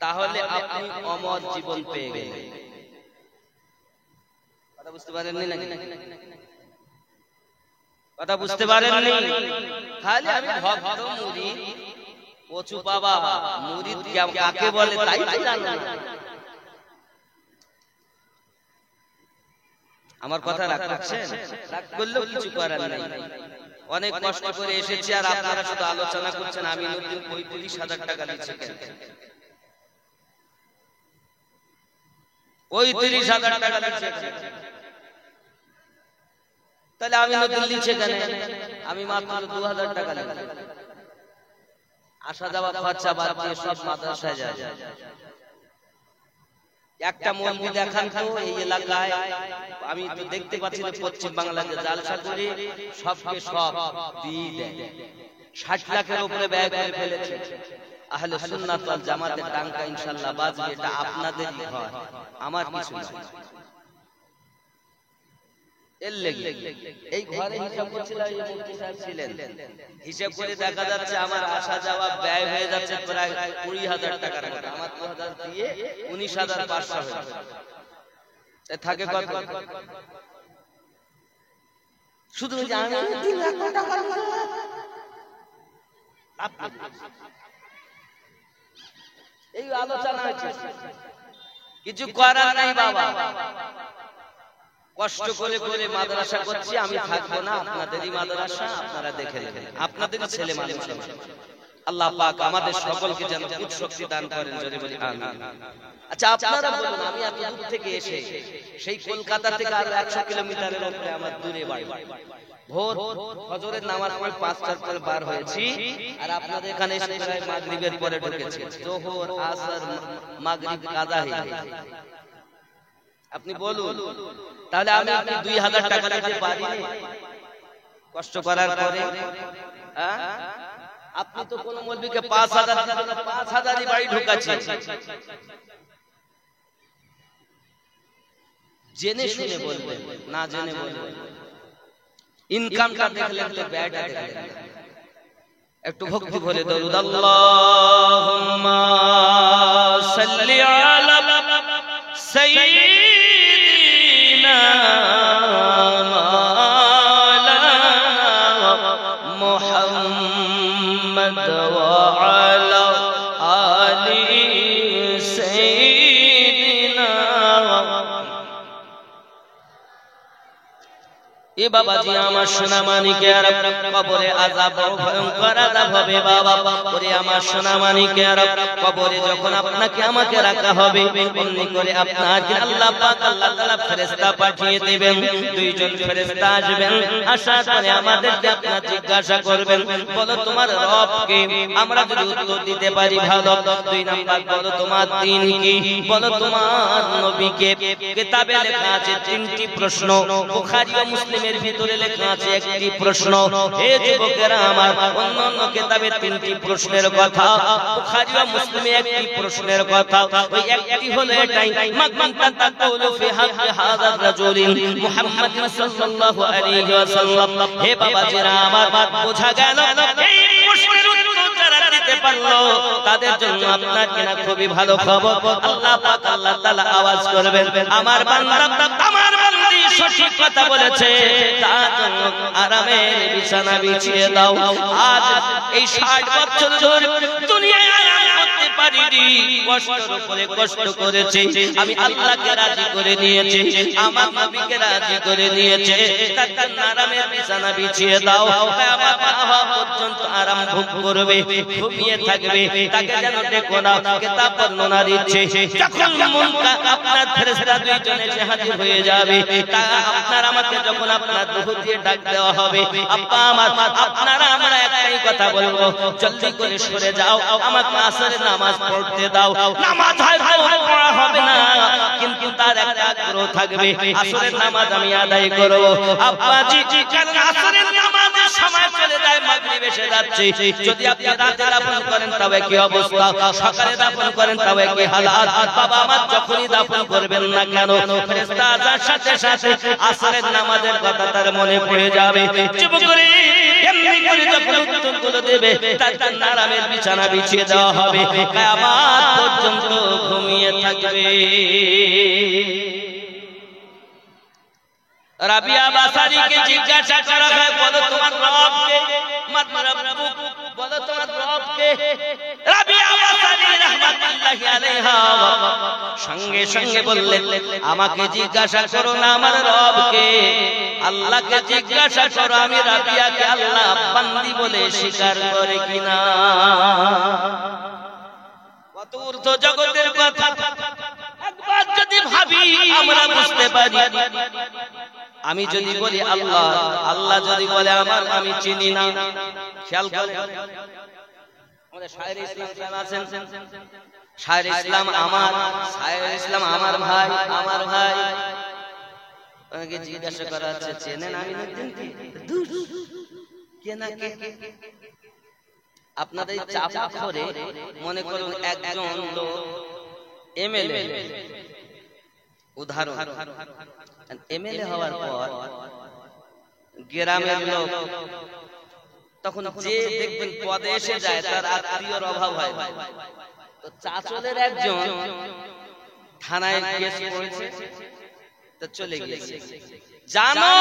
তাহলে আপনি অমর জীবন পেয়ে গেলেন। কথা বুঝতে পারেননি নাকি? কথা বুঝতে পারেননি? খালি আমি ভক্ত মুরিদ, কচু বাবা মুরিদ কাকে বলে তাই তো জানো না। আমার কথা রাখছেন? রাগ করলেও কিছু করার নাই। অনেক কষ্ট করে এসেছি, আর আপনারা শুধু আলোচনা করছেন আমিনুদ্দিন কই 30,000 টাকা দিচ্ছে কেন? ওই 30,000 টাকা দিচ্ছে, তাহলে আমিনুদ্দিন দিচ্ছে কেন? আমি মাত্র 2000 টাকা দিলাম। আসা যাওয়া খরচা বাদ দিয়ে সব মাদ্রাসায় যায়। একটা মন্দির দেখান তো এই এলাকায়। আমি তো দেখতে পাচ্ছি না, পশ্চিম বাংলাতে জালসা করে সবকে সব দিয়ে দেয়। 60 লাখের উপরে ব্যয় করে ফেলেছে। আহলে সুন্নাত ওয়াল জামাতের ডাঙ্কা ইনশাআল্লাহ বাজবে। এটা আপনাদেরই ঘর, আমার কিছু না। এর লেগে এই ঘরে হিসাব করছিলাম, এই মুফতি সাহেব ছিলেন, হিসাব করে দেখা যাচ্ছে আমার আসা যাওয়া ব্যয় হয়ে যাচ্ছে প্রায় 20,000 টাকার মতো। আমার 2,000 দিয়ে 19,500 হয়েছে। থাকে কত? শুধু আমি 3 লাখ টাকা এই আলোচনা হচ্ছে, কিছু করার নাই বাবা। কষ্ট করে করে মাদ্রাসা করছি, আমি থাকবো না, আপনাদেরই মাদ্রাসা, আপনারা দেখে নেবেন, আপনাদেরই ছেলে মানুষ। আল্লাহ পাক আমাদের সকলকে যেন কুট শক্তি দান করেন, জোরে বলি আমিন। আচ্ছা আপনারা বলুন, আমি এত দূর থেকে এসে সেই কলকাতা থেকে আরো 100 কিলোমিটারের উপরে আমার দূরে বাড়ি, ভোর ফজরের নামাজ পড়ে 5টার পরে বার হয়েছি, আর আপনাদের এখানে এসে প্রায় মাগরিবের পরে ঢুকেছি। যোহর আসর মাগরিব কাজা হয়ে গেছে। আপনি বলুন তাহলে আমি 2,000 টাকা দিতে পারি না কষ্ট করার পরে? আপনি তো কোন মৌলবীকে 5,000 দিবেন না, 5,000ই বাড়ি ঢুকাচ্ছেন। জেনে শুনে বলবেন, না জেনে বলবেন। ইনকামটা দেখলেন তো ব্যয়টা দেখলেন। একটু ভক্তি ভরে দরুদ আল্লাহুম্মা সাল্লি আলা সাইয়্যিদিনা মাওলানা মুহাম্মদ ওয়া আলা আলি সাইয়্যিদিনা। এ বাবাজি আমার সোনা মানিকের কবরে আযাব ভয়ঙ্কর আযাব হবে বাবা। ওরে আমার সোনা মানিকের কবরে যখন আপনাকে আমাকে রাখা হবে, অমনি করে আপনাকে আল্লাহ পাক আল্লাহ তাআলা ফেরেশতা পাঠিয়ে দিবেন। দুইজন ফেরেশতা আসবেন, আসার পরে আমাদেরকে আপনারা জিজ্ঞাসা করবেন, বলো তোমার রব কে? আমরা যদি উত্তর দিতে পারি ভালো। 2 নাম্বার, বলো তোমার দ্বীন কি? বলো তোমার নবী কে? কিতাবে লেখা আছে 3টি প্রশ্ন, বুখারী ও মুসলিমের ভিতরে লেখা আছে 1টি প্রশ্ন। হে যুবকেরা আমার, অন্যান্য কিতাবে 3টি প্রশ্নের কথা, বুখারী ও মুসলিমে 1টি প্রশ্নের কথা। ওই একটি হলো এটাই, মান তাতাকুলু ফি হাক্কি হাযার রাজুলিন মুহাম্মাদিন সাল্লাল্লাহু আলাইহি ওয়াসাল্লাম। হে বাবাজিরা আমার, বোঝা গেল এই প্রশ্নের উত্তর যারা দিতে পারলো তাদের জন্য আপনার কিনা খুবই ভালো খবর। আল্লাহ পাক আল্লাহ তাআলা আওয়াজ করবেন, আমার বান্দা আমার বান্দি সঠিক কথা বলেছে, তার জন্য আরামের বিছানা বিছিয়ে দাও। আজ এই 60 বছর ধরে দুনিয়ায় আরাম করতে পারিনি, কষ্টের উপরে কষ্ট করেছি, আমি আল্লাহকে রাজি করে নিয়েছি, আমার নবীকে রাজি করে নিয়েছে, তার জন্য আরামের বিছানা বিছিয়ে দাও। আমার মা হওয়া পর্যন্ত আরাম ভোগ করবে, ঘুমিয়ে থাকবে, তাকে যেন ডেকো না। কিতাব বর্ণনা দিচ্ছে, যখন মুনকার আপনার ফেরেশতা দুইজনে এসে হাজির হয়ে যাবে, তা আপনার আমাকে যখন আপনার দুঃখ দিয়ে ডাক দেওয়া হবে, আব্বা আমার, আপনারা আমরা একটাই কথা বলবো, জলদি করে সরে যাও, আমাকে আসরের নামাজ পড়তে দাও। নামাজ হয়তো পড়া হবে না, কিন্তু তার একটা আগ্রহ থাকবে, আসরের নামাজ আমি আদায় করব। আব্বাজি, কারণ আসরের নামাজের সময় চলে যায়, মাগরিব এসে যাচ্ছে। যদি আপনি রাতে দাফন করেন তবে কি অবস্থা, সকালে দাফন করেন তবে কি হালাত। বাবা আমার, যখনই দাফন করবেন না কেন, ফেরেশতা আসার সাথে সাথে আসরের নামাজের কথা তার মনে পড়ে যাবে। চুপ করে এমনি করে যখন উত্তরগুলো দেবে, তার আরামের বিছানা বিছিয়ে দেওয়া হবে, কিয়ামত পর্যন্ত ঘুমিয়ে থাকবে। রাবিয়া বাসারীকে জিজ্ঞাসা করা হয়, বলো তোমার রব কে? বলো তোমার রব কে? রাবিয়া বাসারী রাহমাতুল্লাহি আলাইহা সঙ্গে সঙ্গে বললেন, আমাকে জিজ্ঞাসা করো না আমার রব কে, আল্লাহকে জিজ্ঞাসা করো আমি রাবিয়াকে আল্লাহ বান্দি বলে স্বীকার করে কিনা। কত ঊর্ধ্ব জগতের কথা একবার যদি ভাবি আমরা বুঝতে পারি। আমি যদি বলি আল্লাহ, আল্লাহ যদি বলে আমার, আমি চিনি না। খেয়াল করেন, আমাদের শায়ের ইসলাম সাহেব আছেন, শায়ের ইসলাম আমার, শায়ের ইসলাম আমার ভাই, আমার ভাই। ওনাকে জিজ্ঞাসা করা হচ্ছে, চেনেন আমিনুদ্দিন কে? না কে? আপনাদের চাপা করে মনে করুন একজন লোক এমএলএ, উদাহরণ, এমএলএ হওয়ার পর গ্রামের লোক তখন যে দেখবেন পদে এসে যায় তার আত্মীয়র অভাব হয়। তো চাচলের একজন থানায় কেস করেছে, তো চলে গেছে, জানো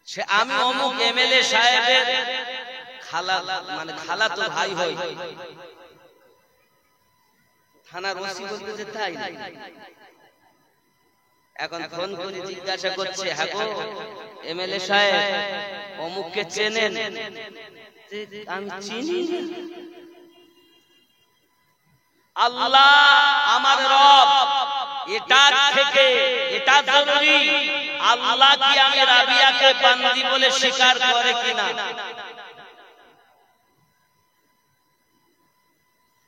সে আমি অমুক এমএলএ সাহেবের খালা, মানে খালা তো ভাই হই। থানার ওসি বলতেছে তাই। এখন ফোন করে জিজ্ঞাসা করছে, হ্যাঁ গো এমএলএ সাহেব অমুককে চেনেন? আমি চিনি না। আল্লাহ আমার রব, এটা থেকে এটা জরুরি, আল্লাহ কি আমি রাবিয়াকে বান্দি বলে স্বীকার করে কিনা?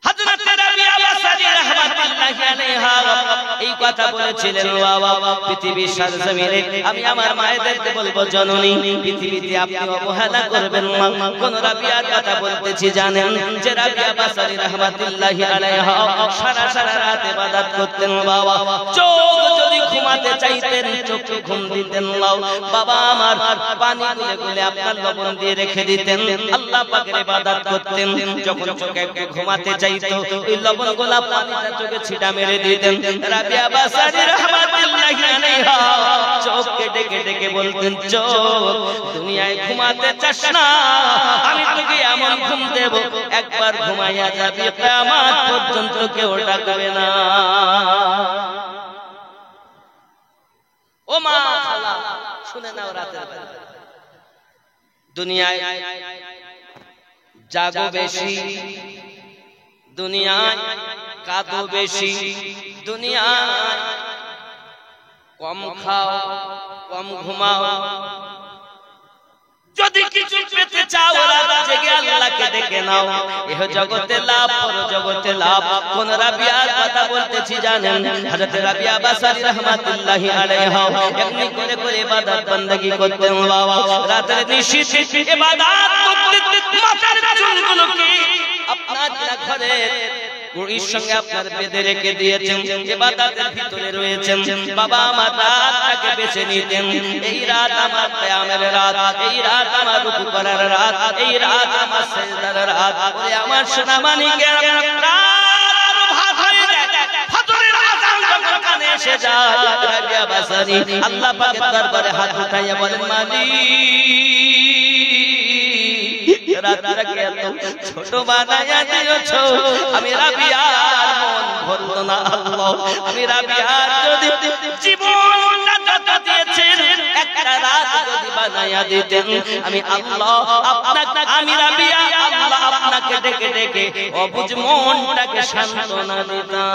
হযরত রাবিয়া বাসারি রাহমাতুল্লাহি আলাইহা এই কথা বলেছিলেন, বাবা পৃথিবীর সরজমিনে আমি আমার মায়েদেরকে বলবো, জননী পৃথিবীতে আপনি অবহেলা করবেন না। কোন রাবিয়ার কথা বলতেছি জানেন? যে রাবিয়া বাসারি রাহমাতুল্লাহি আলাইহা সারা সারা রাত ইবাদত করতেন। বাবা চোখ যদি ঘুমাতে চাইতেন চোখে ঘুম দিতেন না, বাবা আমার পানি গুলে গুলে আপনার লবণ দিয়ে রেখে দিতেন, আল্লাহ পাকের ইবাদত করতেন। যখন চোখে একটু ঘুমাতে চাইতো ওই লবণ গোলা পানিটা চোখে ছিটা মেরে দিতেন। রাবিয়া বাসারি রাহমাতুল্লাহি আলাইহা চোখ কেটে কেটে বলতেন, চোখ দুনিয়ায় ঘুমাতে চাস না, আমি তোকে এমন ঘুম দেব একবার ঘুমাইয়া যাবি কিয়ামত পর্যন্ত কেউ ডাকবে না। ও মা খালা শুনে নাও, রাতের দুনিয়ায় জাগো বেশি, দুনিয়ায় কাঁদো বেশি, দুনিয়ায় কম খাও কম ঘুমাও, যদি কিছু পেতে চাও রাত জেগে আল্লাহকে ডেকে নাও, এহ জগতে লাভ পর জগতে লাভ। কোন রাবিয়ার কথা বলতেছি জানেন? হযরত রাবিয়া বাসারি রাহমাতুল্লাহি আলাইহা এমনি করে করে ইবাদত বندگی করতেন। বাবা রাতের নিশিত ইবাদত করতে মাথার চুলগুলোকে আপনার ঘরে ওর সঙ্গে আপনার বেঁধে রেখে দিয়েছেন, ইবাদতের ভিতরে রয়েছেন। বাবা আমার রাতটাকে বেছে নিতেন, এই রাত আমার কিয়ামের রাত, এই রাত আমার রুকু করার রাত, এই রাত আমার সিজদার রাত। ওরে আমার সোনা মানিকের রাত ভাত হয়ে যায়, ফজরের আযান যখন কানে এসে যায়, রাবিয়া বাসারি আল্লাহ পাকের দরবারে হাত উঠাইয়া বলেন, মালিক রাতটাকে এত ছোট বানায়া দিয়েছো, আমি রাবিয়ার মন ভরলো না আল্লাহ। আমি রাবিয়ার যদি জীবনটা যত দিয়েছেন একটা রাত যদি বানায়া দিতেন, আমি আল্লাহ আপনাকে, আমি রাবিয়া আল্লাহ আপনাকে ডেকে ডেকে অবুঝ মনটাকে সান্ত্বনা দিতাম।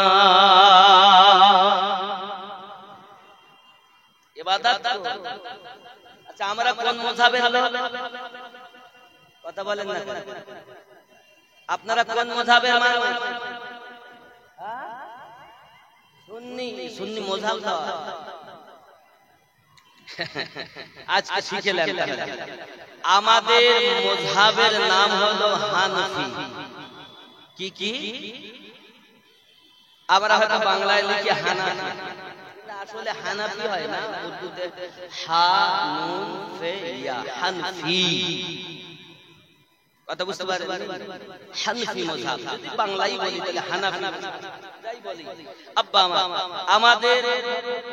ইবাদত। আচ্ছা আমরা কোন মাযহাবের লোক? কথা বলেন না, আপনারা কোন মাযহাবের মানুষ? সুন্নি। সুন্নি মাযহাব না, আজকে শিখেলেন। আমাদের মাযহাবের নাম হলো হানাফি। কি কি? আমরা হয়তো বাংলায় লিখি হানাফি, আসলে হানাফি হয় না, উর্দুতে হা নুন ফে ইয়া, হানফি। কথা বুঝতে পারেন? হানফি মাযহাব। যদি বাংলায় বলি তাহলে হানাফি যাই বলি। আব্বা আমাদের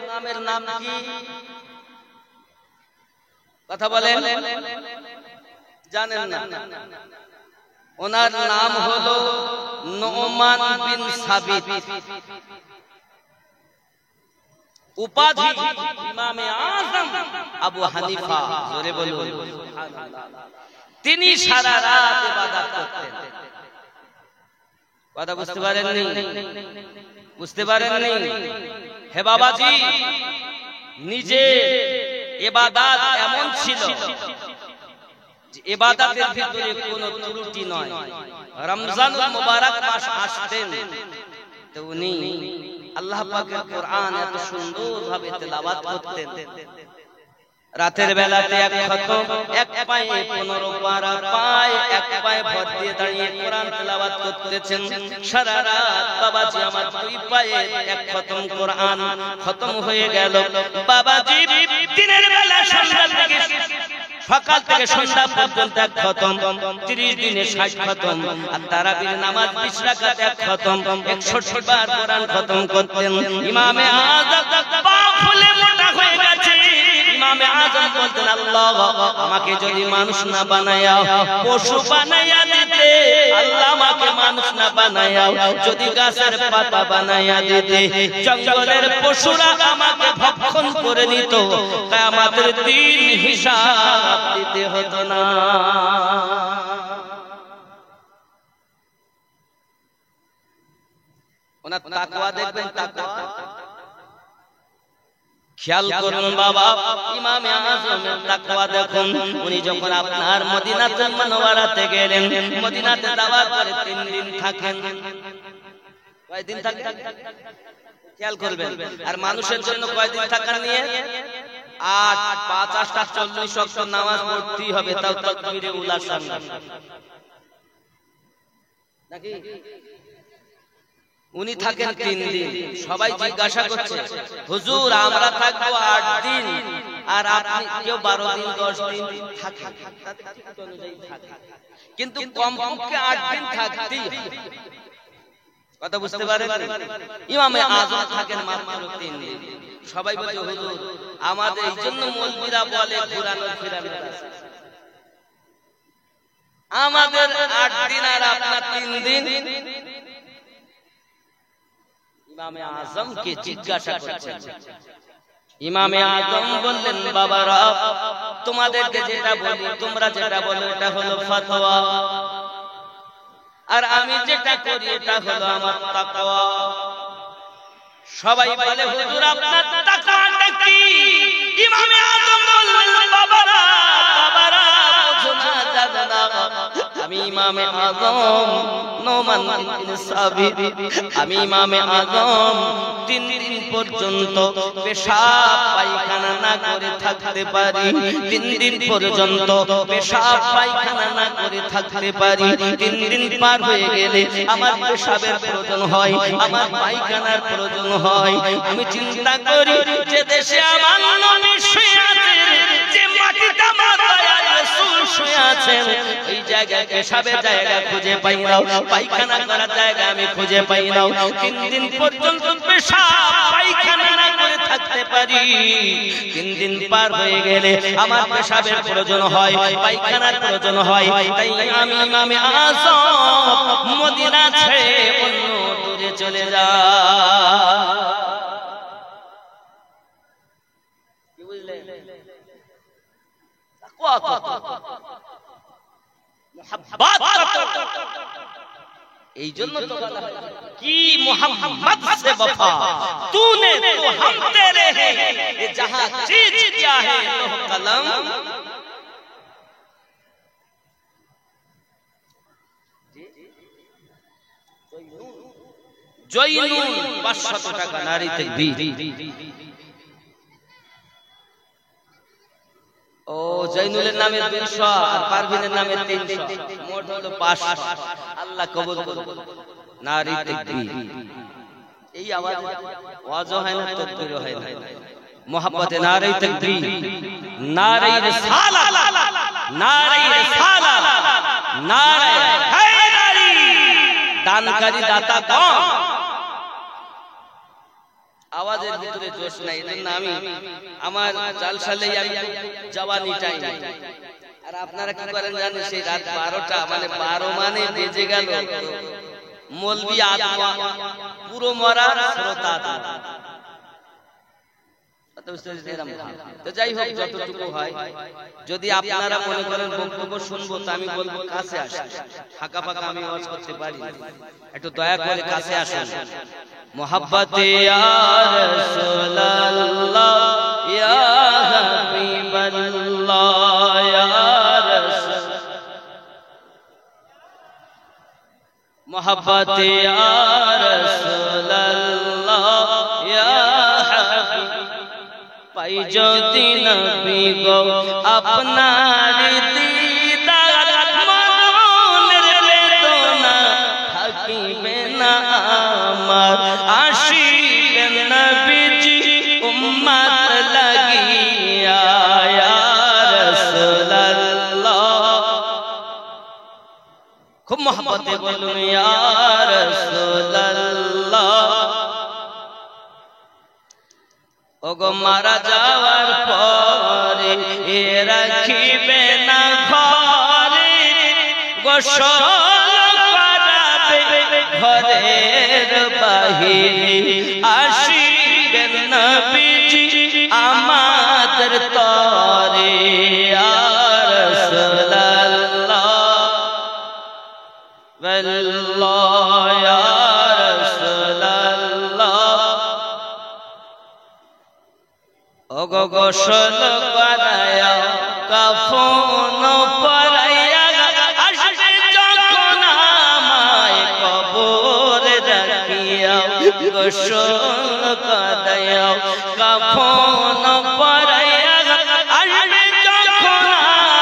নামের নাম কি? কথা বলেন, জানেন না? ওনার নাম হলো নোমান বিন সাবিত, উপাধি ইমামে আযম আবু হানিফা। জোরে বলুন সুবহানাল্লাহ। তিনি সারা রাত ইবাদত করতেন। কথা বুঝতে পারেননি? বুঝতে পারেননি? হে বাবাজি, নিজে ইবাদত এমন ছিল যে ইবাদতের ভিতরে কোনো ত্রুটি নয়। রমজানুল মুবারক মাস আসতেন তো উনি আল্লাহ পাকের কোরআন এত সুন্দরভাবে তেলাওয়াত করতেন। রাতের বেলাতে এক খতম, এক পায়ে 15 পারা, পায়ে এক পায়ে ভর দিয়ে দাঁড়িয়ে কোরআন তেলাওয়াত করতেছেন সারা রাত। বাবাজি আমার দুই পায়ে এক খতম কোরআন খতম হয়ে গেল। বাবাজি দিনের বেলা সকাল থেকে সন্ধ্যা পর্যন্ত এক খতম, 30 দিনে 60 খতম, আর তারাবির নামাজ 20 রাকাত এক খতম, 61 বার কোরআন খতম করতেন। ইমামে আযম পা ফুলে মোটা হয়ে গেছে। ইমামে আযম বলতেন, আল্লাহ আমাকে যদি মানুষ না বানায়া পশু বানায়া দিতে, আল্লাহ আমাকে মানুষ না বানায়া যদি গাছের পাতা বানায়া দিতে, জঙ্গলের পশুরা আমাকে ভক্ষণ করে নিত, কিয়ামতের দিন হিসাব দিতে হতো না। ওনার তাকওয়া দেখবেন, তাকওয়া খেয়াল করুন বাবা। ইমামে আযমের তাকওয়া দেখুন। উনি যখন আপনার মদিনাতুল মুনাওয়ারাতে গেলেন, মদিনাতে যাওয়ার পরে 3 দিন থাকেন। কয়দিন থাকেন খেয়াল করবেন। আর মানুষের জন্য কয়দিন থাকার নিয়ে 8 5 8 40 ওয়াক্ত নামাজ পড়তেই হবে, তাও তাকবীরে উলার সঙ্গে নাকি? উনি থাকেন 3 দিন। সবাই জিজ্ঞাসা করছে, হুজুর আমরা থাকবো 8 দিন আর আপনি কেউ 12 দিন 10 দিন থাকেন, কিন্তু কমপক্ষে 8 দিন থাকতেই হবে। কথা বুঝতে পারেন? ইমামে আযম থাকেন মাত্র 3 দিন। সবাই বলে, হুজুর আমাদের এই জন্য মৌলবীরা বলে ঘুরানো ফিরানো, আমাদের 8 দিন আর আপনার 3 দিন। ইমামে আযমকে জিজ্ঞাসা করছেন। ইমামে আযম বললেন, বাবারা তোমাদেরকে যেটা বলি, তোমরা যেটা বলো এটা হলো ফতোয়া, আর আমি যেটা করি এটা হলো আমার তাকওয়া। সবাই বলে, হুজুর আপনার তাকওয়াটা কি? ইমামে আযম বললেন, বাবারা বাবারা বুঝো না, জানো না, আমি ইমামে আযম নোমান বিন সাবিত, আমি ইমামে আযম 3 দিন পর্যন্ত পেশাব পায়খানা না করে থাকতে পারি। 3 দিন পর্যন্ত পেশাব পায়খানা না করে থাকতে পারি। 3 দিন পার হয়ে গেলে আমার পেশাবের প্রয়োজন হয়, আমার পায়খানার প্রয়োজন হয়। আমি চিন্তা করি যে দেশে আমার নবী শুয়ে আছেন, যে মাটিতে আমার দয়ার রাসূল শুয়ে আছেন, এই জায়গায় পেশাবের জায়গা খুঁজে পাই না, পায়খানা করার জায়গা আমি খুঁজে পাই না। 3 দিন পর্যন্ত পেশাব পায়খানা না করে থাকতে পারি। 3 দিন পার হয়ে গেলে আমার পেশাবের প্রয়োজন হয়, পায়খানার প্রয়োজন হয়। তাই আমি ইমামে আযম মদিনা ছেড়ে অন্য দূরে চলে যাই। কি বুঝলেন? এই জন্য তো বলা হয় কি মোহাম্মদ से वफा तूने तो हम तेरे हैं, ये जहां चीज क्या है लोह कलम। জয়নুল 500 টাকা নারী তাকবীর। ও জয়নুলের নামে 200 আর পারভিনের নামে 300, মোট হলো 500। আল্লাহ কবুল করুন। নারী তাকবীর। এই আওয়াজ ওয়াজ হয় না, তাকবীর হয় না। মোহাব্বতে নারী তাকবীর, নারী রিসালাত, নারী রিসালাত, নারী হায়দারি। দানকারী দাতা কম। আওয়াজের ভিতরে জোশ নাই, এজন্য আমি আমার জালসালেই আমি জওয়ানি টাইম। আর আপনারা কি করেন জানেন, সেই রাত 12টা মানে 12 মানে বেজে গেল, মৌলবি আদমা পুরো মরা শ্রোতা। তো যাই হোক, যতটুকু হয়, যদি আপনারা মনে করেন বক্তব্য শুনবো, তো আমি বলবো কাছে আসেন। ফাঁকা ফাঁকা আমি ওয়াজ করতে পারি, একটু দয়া করে কাছে আসেন। মোহাব্বতে ইয়া রাসূলুল্লাহ ইয়া হাবিবাল্লাহ ইয়া রাসূল, মোহাব্বতে ইয়া রাসূলুল্লাহ ইয়া হাবিব। পাই যদি নবী গো আপনার দিদার, মনের বেদনা থাকিবে না আমার। আসিবেন নবীজি উম্মত লাগিয়া ইয়া খুব মহব্বতে বলুন ইয়া রাসূলুল্লাহ। ওগো মারা যাওয়ার পরে রাখিবে না ঘরে, গোসল করাবে ঘরের বাহিরে, আসিবেন নবীজি আমাদের তরে ইয়া রাসূলুল্লাহ ওয়াল্লাহ ইয়া রাসূলুল্লাহ। ওগো গোসল করায়া কাফন পরাইয়া, আসবে যখন আমায় কবরে রাখিয়া, গোসল করায়া কাফন পরাইয়া, আসবে যখন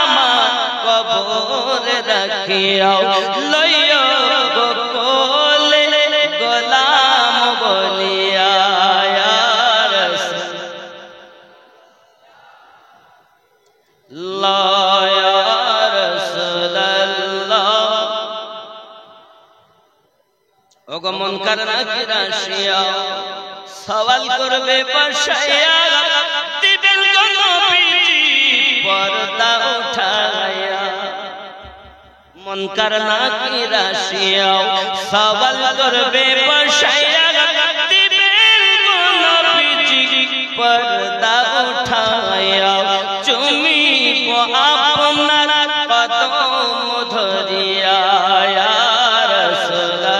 আমায় কবরে রাখিয়া, লইয়া গো কোলে গোলাম বলিয়া ইয়া রাসূলুল্লাহ ইয়া রাসূলুল্লাহ। ওগো মুনকার নাকির আসিয়া সওয়াল করবে বসাইয়া, দিবেন গো নবীজি পর্দা উঠায়া। মুনকার নাকির আসিয়া সওয়াল করবে বসাইয়া, দিবেন গো নবীজি পর্দা উঠায়া। চুমিব আপনার কদম ধরিয়া ইয়া রাসূলুল্লাহ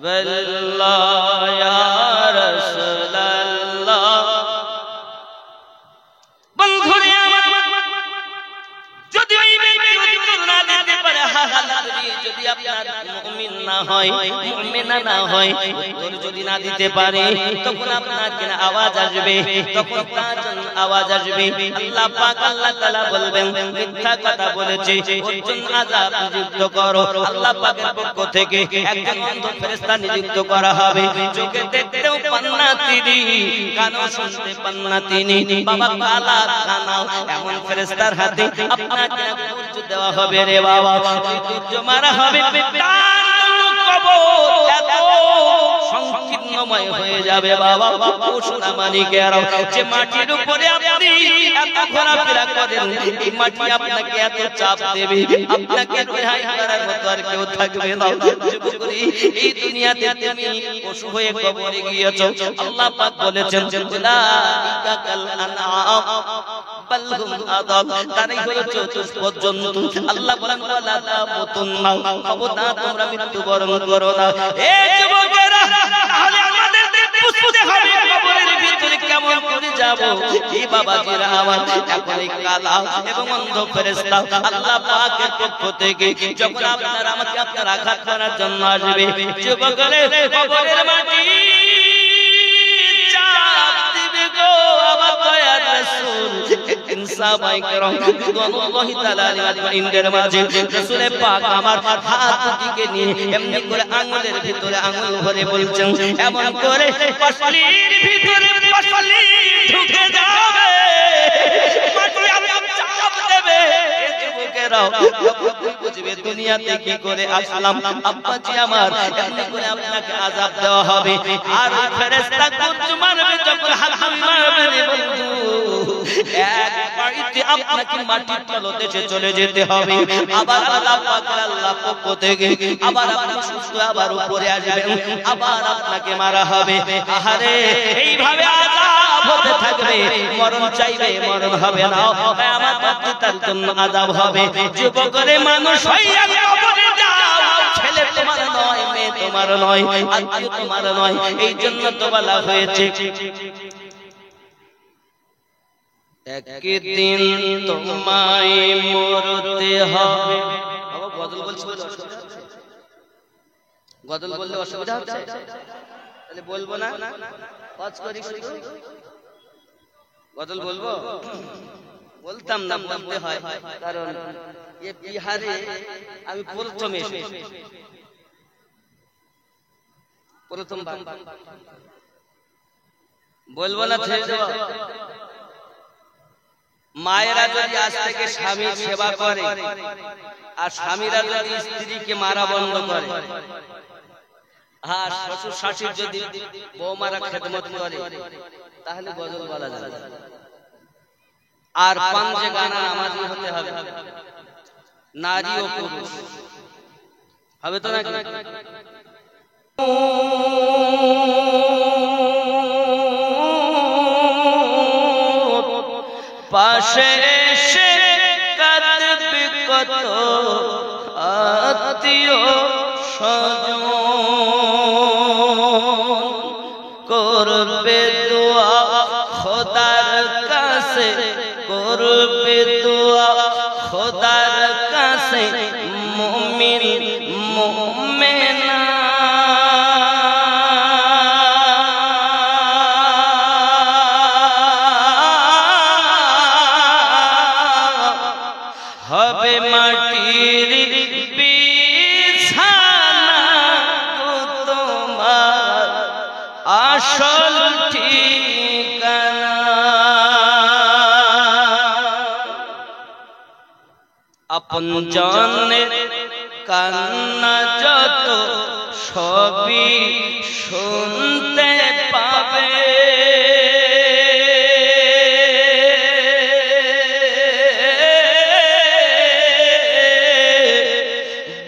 ওয়াল্লাহ ইয়া রাসূলুল্লাহ। বন্ধুরে আমার, যদি ওই ব্যক্তি উত্তর না দিতে পারে, যদি আপনার মুমিন না হয়, মুমিনা না হয়, উত্তর যদি না দিতে পারে, তখন আপনার কিনা আওয়াজ আসবে, তখন তার জন্য আওয়াজ আসবে। আল্লাহ পাক আল্লাহ তাআলা বলবেন মিথ্যা কথা বলেছে, অর্জুন আযাব নিযুক্ত করো। আল্লাহ পাকের পক্ষ থেকে একজন অন্ধ ফেরেশতা নিযুক্ত করা হবে, চোখে দেখতেও পান না তিনি, কানও শুনতে পান না তিনি, বাবা কালা কানা, এমন ফেরেশতার হাতে আপনাকে দুর্য দেওয়া হবে রে বাবা। দুর্য মারা হবে, কবর এত সংকীর্ণময় হয়ে যাবে বাবা। ও সোনা মানিকেরা, যে মাটির উপরে আপনি এত ঘোরাফেরা করেন, এই মাটি আপনাকে এত চাপ দেবে, আপনাকে রেহাই করার মতো আর কেউ থাকবে না। যুবকরি, এই দুনিয়াতে তুমি পশু হয়ে কবরে গিয়েছো। আল্লাহ পাক বলেছেন উলাইকা কাল আনআম বাল হুম আদাল, তারাই হলো চতুষ্পদ জন্তু। আল্লাহ বলেন ওয়ালা তামুতুন্না, খবরদার তোমরা মৃত্যুবরণ করো না। এ যুবকেরা, তাহলে আমাদের বুঝতে হবে কবরের ভিতরে কেমন করে যাব। এই বাবাজিরা আমার, এখন এই কালা এবং অন্ধ ফেরেশতা আল্লাহ পাকের পক্ষ থেকে যখন আপনারা আমাকে আপনার আঘাত করার জন্য আসবে, যুবকেরা কবরের মাটি চাপ দিবে গো আমার দয়ার রাসূল। একদিন সাহাবায়ে কেরাম রিদওয়ানুল্লাহি তাআলা আলাইহির মাঝে রাসূল পাক আমার হাত দিকে নিয়ে এমনি করে আঙ্গুলের ভিতরে আঙ্গুল ভরে বলছেন, এমন করে পাশলির ভিতরে পাশলি ঢুকে যাবে, মাটি আপনি চাপ দেবে। যুবকেরা, বুঝবে দুনিয়াতে কি করে আসলাম আব্বাজি আমার, এমনি করে আপনাকে আযাব দেওয়া হবে। আর ফেরেশতা কুরজ মারবে, যখন হাত মারবে রে বন্ধু, এক বাড়িতে আপনাকে মাটির তলদেশে চলে যেতে হবে। আবার আল্লাহ পাকের আল্লাহ পক্ষ থেকে আবার আপনি সুস্থ আবার উপরে আসবেন, আবার আপনাকে মারা হবে। আহারে, এইভাবে আযাব হতে থাকবে। মরণ চাইবে, মরণ হবে না, আমার পাত্রে তার জন্য আযাব হবে। যুবকরে মানুষ হইয়া কবরে যাও, ছেলে তোমার নয়, মেয়ে তোমার নয়, আত্মীয় তোমার নয়। এই জন্য তো বলা হয়েছে একদিন তোমায় মরতে হবে। বাবা গজল বলছি, গজল বললে অসুবিধা হচ্ছে? তাহলে বলবো না, ওয়াজ করি শুধু। গজল বলবো? বলতাম না, বলতে হয়, কারণ এ বিহারে আমি প্রথমবার বলবো না, ছেড়ে দেব। মায়েরা যদি আজ থেকে স্বামীর সেবা করে আর স্বামীরা যদি স্ত্রীকে মারা বন্ধ করে, আর শ্বশুর শাশুড়ি যদি বৌমারা খেদমত করে, তাহলে গজল বলা যাবে। আর পাঞ্জে গানা নামাজি হতে হবে, নারী ও পুরুষ হবে তো নাকি? পাশে এসে কাঁদবে কত আত্মীয় স্বজন, করবে দোয়া খোদার কাছে, করবে দোয়া খোদার কাছে মুমিন মুমিনা। হবে মাটির বিছানা তোমার আসল ঠিকানা। আপন জনের কান্না যত সবই শুনতে পাবে,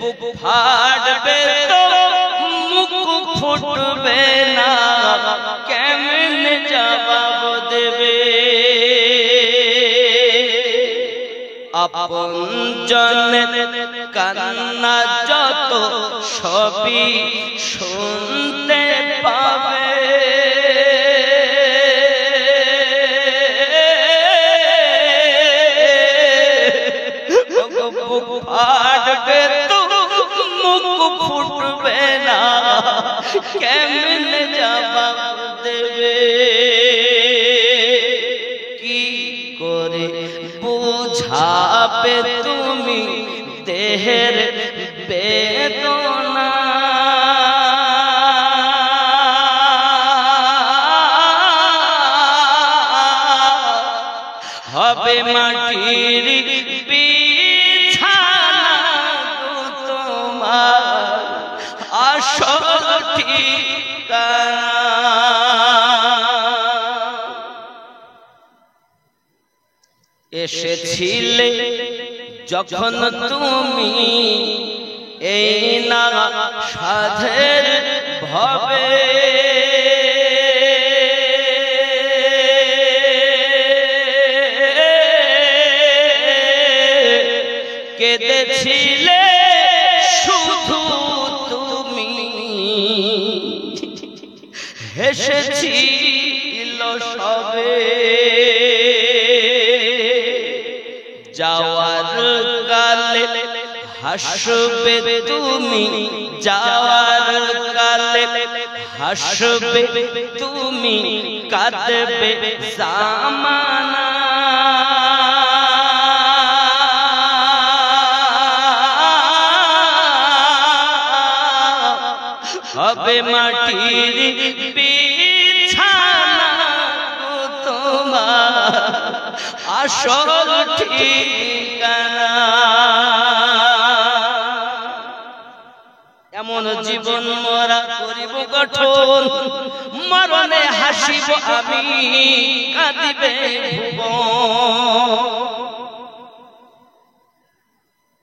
বুক ফাটবে তো মুখ ফুটবে না, কেমনে জবাব দেবে। আপন জনের কান্না যত সবই শুনতে পাবে, বুক ফাটবে তো মুখ ফুটবে না, কেমনে জবাব দেবে। কি করে বুঝাবে তুমি দেহের বেদনা, হবে মাটির বিছানা তোমার আসল ঠিকানা। এসেছিলে যখন তুমি এই না সাধের ভবে, কেঁদেছিলে শুধু তুমি, হেসেছিল সবে। যাওয়ার কালে হাসবে তুমি, যাওয়ার কালে হাসবে তুমি, কাঁদবে জামানা। হবে মাটির বিছানা তোমার আসল ঠিকানা। এমন জীবন মরা করিব গঠন, মরণে হাসিব আমি, কাঁদিবে ভুবন।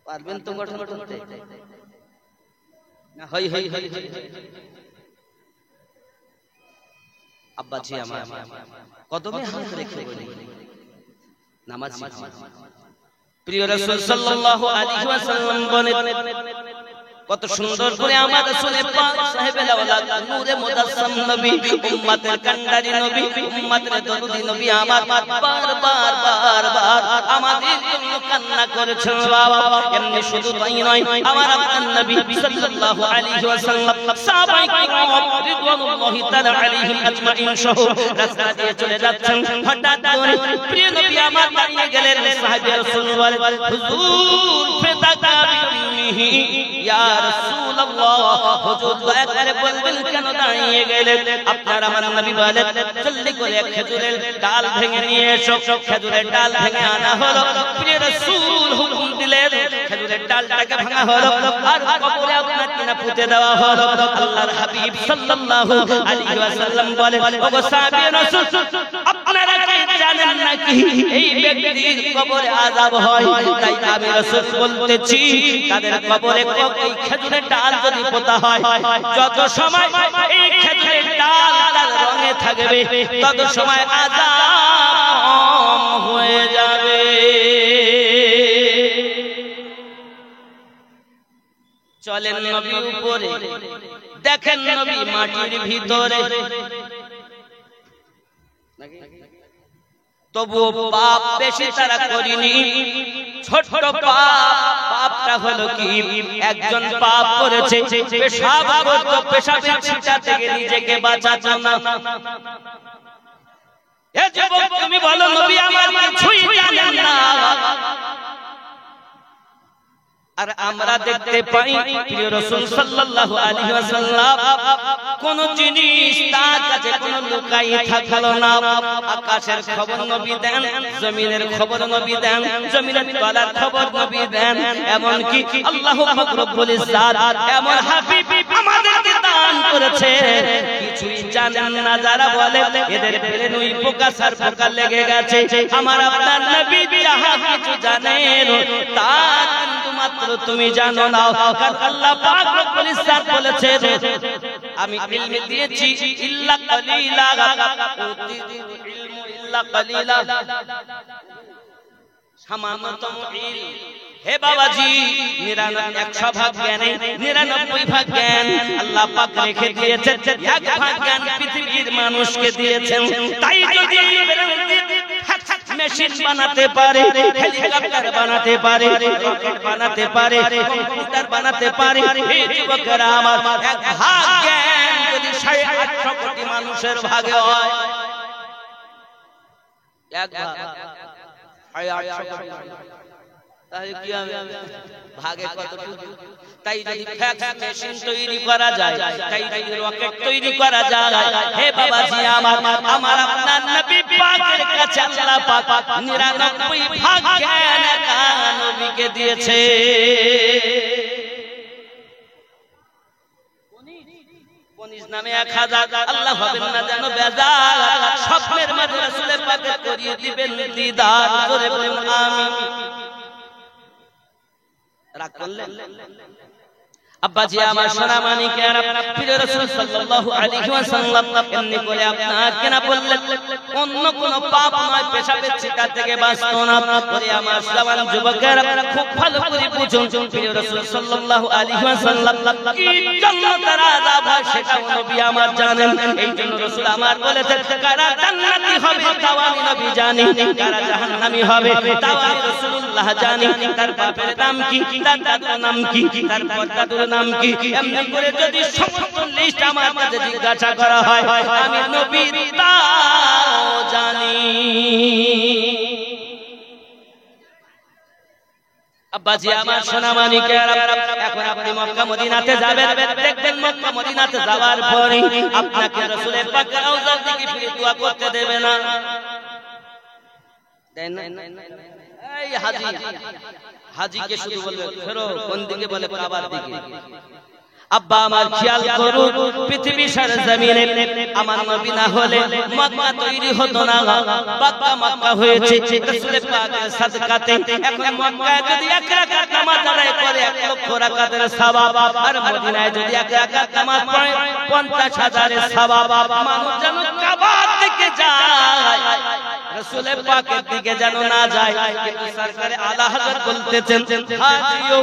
পারবেন তো গঠন করতে? না হই হই হই আব্বাজি আমার কদমে হাত রেখে বলি, নামাজ প্রিয় রাসূল সাল্লাল্লাহু আলাইহি ওয়াসাল্লাম বলেন, কত সুন্দর করে আমার রাসূলে পাক সাহেবের আওলাদ নূরে মুদাসসাম নবী, উম্মতের কান্ডারি নবী, উম্মতের দরদি নবী আমার বারবার আমাদের জন্য কান্না করেছেন বাবা। এমনি শুধু তাই নয়, আমার আপনার নবী সাল্লাল্লাহু আলাইহি ওয়াসাল্লাম সাহাবায়ে কিরাম রিদওয়ানুল্লাহি তাআলা আলাইহিম আজমাইন সহ রাস্তা দিয়ে চলে যাচ্ছেন, হঠাৎ করে প্রিয় নবী আমার দাঁড়িয়ে গেলেন। সাহাবী রাসূল বলেন, হুজুর ফিদাকা ইসমিহি ইয়া রাসূলুল্লাহ, হুজুর দয়া করে বলবেন কেন দাঁড়িয়ে গেলেন? আপনার আমার নবী বলেন জলদি করে খেজুরের ডাল ভেঙে নিয়ে এসো। খেজুরের ডাল ভেঙে আনা হলো, প্রিয় রাসূল হুকুম দিলেন, খেজুরের ডালটাকে ভাঙা হলো আর কবরে আপনার কিনা পুঁতে দেওয়া হলো। আল্লাহর হাবিব সাল্লাল্লাহু আলাইহি ওয়াসাল্লাম বলেন, ওগো সাহাবী রাসূল, আপনারা কি জানেন নাকি এই ব্যক্তির কবরে আযাব হয়? তাই আমি রাসূল বলতেছি, তাদের কবরে এই খেজুরের ডাল যদি পোতা হয়, যত সময় এই খেজুরের ডাল তার রঙে থাকবে, তত সময় আযাব কম হয়ে যাবে। চলেন নবীর উপরে, দেখেন নবী মাটির ভিতরে, তবুও পাপ বেশি তারা করিনি। ছোট পাপটা হলো কি, একজন পাপ করেছে, পেশাব করত, পেশাবের ছিটা থেকে নিজেকে বাঁচাতো না। এ যুবক তুমি বলো নবী আমার কিছুই জানেন না। আর আমরা দেখতে পাই প্রিয় রাসূল সাল্লাল্লাহু আলাইহি ওয়াসাল্লাম কোন জিনিস তার কাছে কোনো লুকাই থাকলো না। আকাশের খবর নবী দেন, জমিনের খবর নবী দেন, জমিনের তলার খবর নবী দেন, এমন কি আল্লাহু পাক রব্বুল ইজ্জাত এমন হাবিব আমাদেরকে দান করেছে, কিছুই জানেন না যারা বলে এদের ব্রেন ওই পোকা সার পোকা লেগে গেছে। আমার আপনার নবী যাহা কিছু জানেন তা মাত্র তুমি জানো না। কারণ আল্লাহ পাক রব্বুল ইজ্জাত বলেছে, আমি ইলম দিয়েছি ইল্লা কালিলা, ইলমু ইল্লা কালিলা, সামান্যতম ইলম। হে বাবাজি, 100 ভাগ জ্ঞানে 99 ভাগ জ্ঞান আল্লাহ পাক রেখে দিয়েছেন, 1 ভাগ জ্ঞান পৃথিবীর মানুষকে দিয়েছেন। তাই যদি মেশিন বানাতে পারে, হেলিকপ্টার বানাতে পারে, রকেট বানাতে পারে, কম্পিউটার বানাতে পারে, এই যুবকেরা আমার 1 ভাগ জ্ঞান যদি 850 কোটি মানুষের ভাগে হয়, 1 ভাগ 850 কোটি, তাহলে কি হবে ভাগে কতটুকু? তাই যদি ফ্যাক্স মেশিন তৈরি করা যায়, তাই যদি রকেট তৈরি করা যায়, হে বাবাজি আমার আপনার নবী পাকের কাছে আল্লাহ পাক 99 ভাগ জ্ঞান নবীকে দিয়েছে। কনিজ নামে 1000 আল্লাহ হবেন না যেন বেজার, স্বপ্নের মাঝে রাসূলের পাকে করিয়ে দিবেন দিদার, জোরে বলুন আমিন। রাগ করলেন আব্বাজি আমার সোনা মানিকেরা, প্রিয় রাসূল সাল্লাল্লাহু আলাইহি ওয়াসাল্লাম এমনি করে আপনাকে না বললেন অন্য কোন পাপ নয়, পেশাবের ছিটা থেকে বাঁচতো না। ওরে আমার জওয়ান যুবকেরা খুব ভালো করে বুঝুন, প্রিয় রাসূল সাল্লাল্লাহু আলাইহি ওয়াসাল্লাম কি জান্নাতের আযাব হয় সেটা নবী আমার জানেন। এই জন্য রাসূল আমার বলেছেন, কারা জান্নাতি হবে তাও আমি নবী জানি, কারা জাহান্নামী হবে তাও আমি রাসূলুল্লাহ জানি। তার বাপের নাম কি, তার দাদুর নাম কি, তার পরদাদুর নাম কি, এমনি করে যদি সমস্ত লিস্ট আমার কাছে জিজ্ঞাসা করা হয়, আমি নবী তাও জানি। আব্বাজি আমার সোনা মানিকেরা, এখন আপনি মক্কা মদিনাতে যাবেন, দেখবেন মক্কা মদিনাতে যাওয়ার পরে আপনাকে রাসূলের পাক রওজার দিকে ফিরে দোয়া করতে দেবে না। এই হাজিকে শুধু বলবে ফেরো, কোন দিকে বলে কাবার দিকে। আব্বা আমার খেয়াল করুন, পৃথিবী সরজমিনে আমার নবী না হলে মক্কা তৈরি হতো না, পাক্কা মক্কা হয়েছে রাসূলের পাকের সাদকাতে। এখন মক্কায় যদি 1 রাকাত নামাজ আদায় করে 1 লক্ষ রাকাতের সওয়াব, আর মদিনায় যদি 1 রাকাত নামাজ পড়ে 50,000-এর সওয়াব। মানুষ যেন কাবার দিকে যায়, রাসূলের পাকের দিকে যেন না যায়। কিন্তু সরকারে আলা হযরত বলতেছেন, হাজিও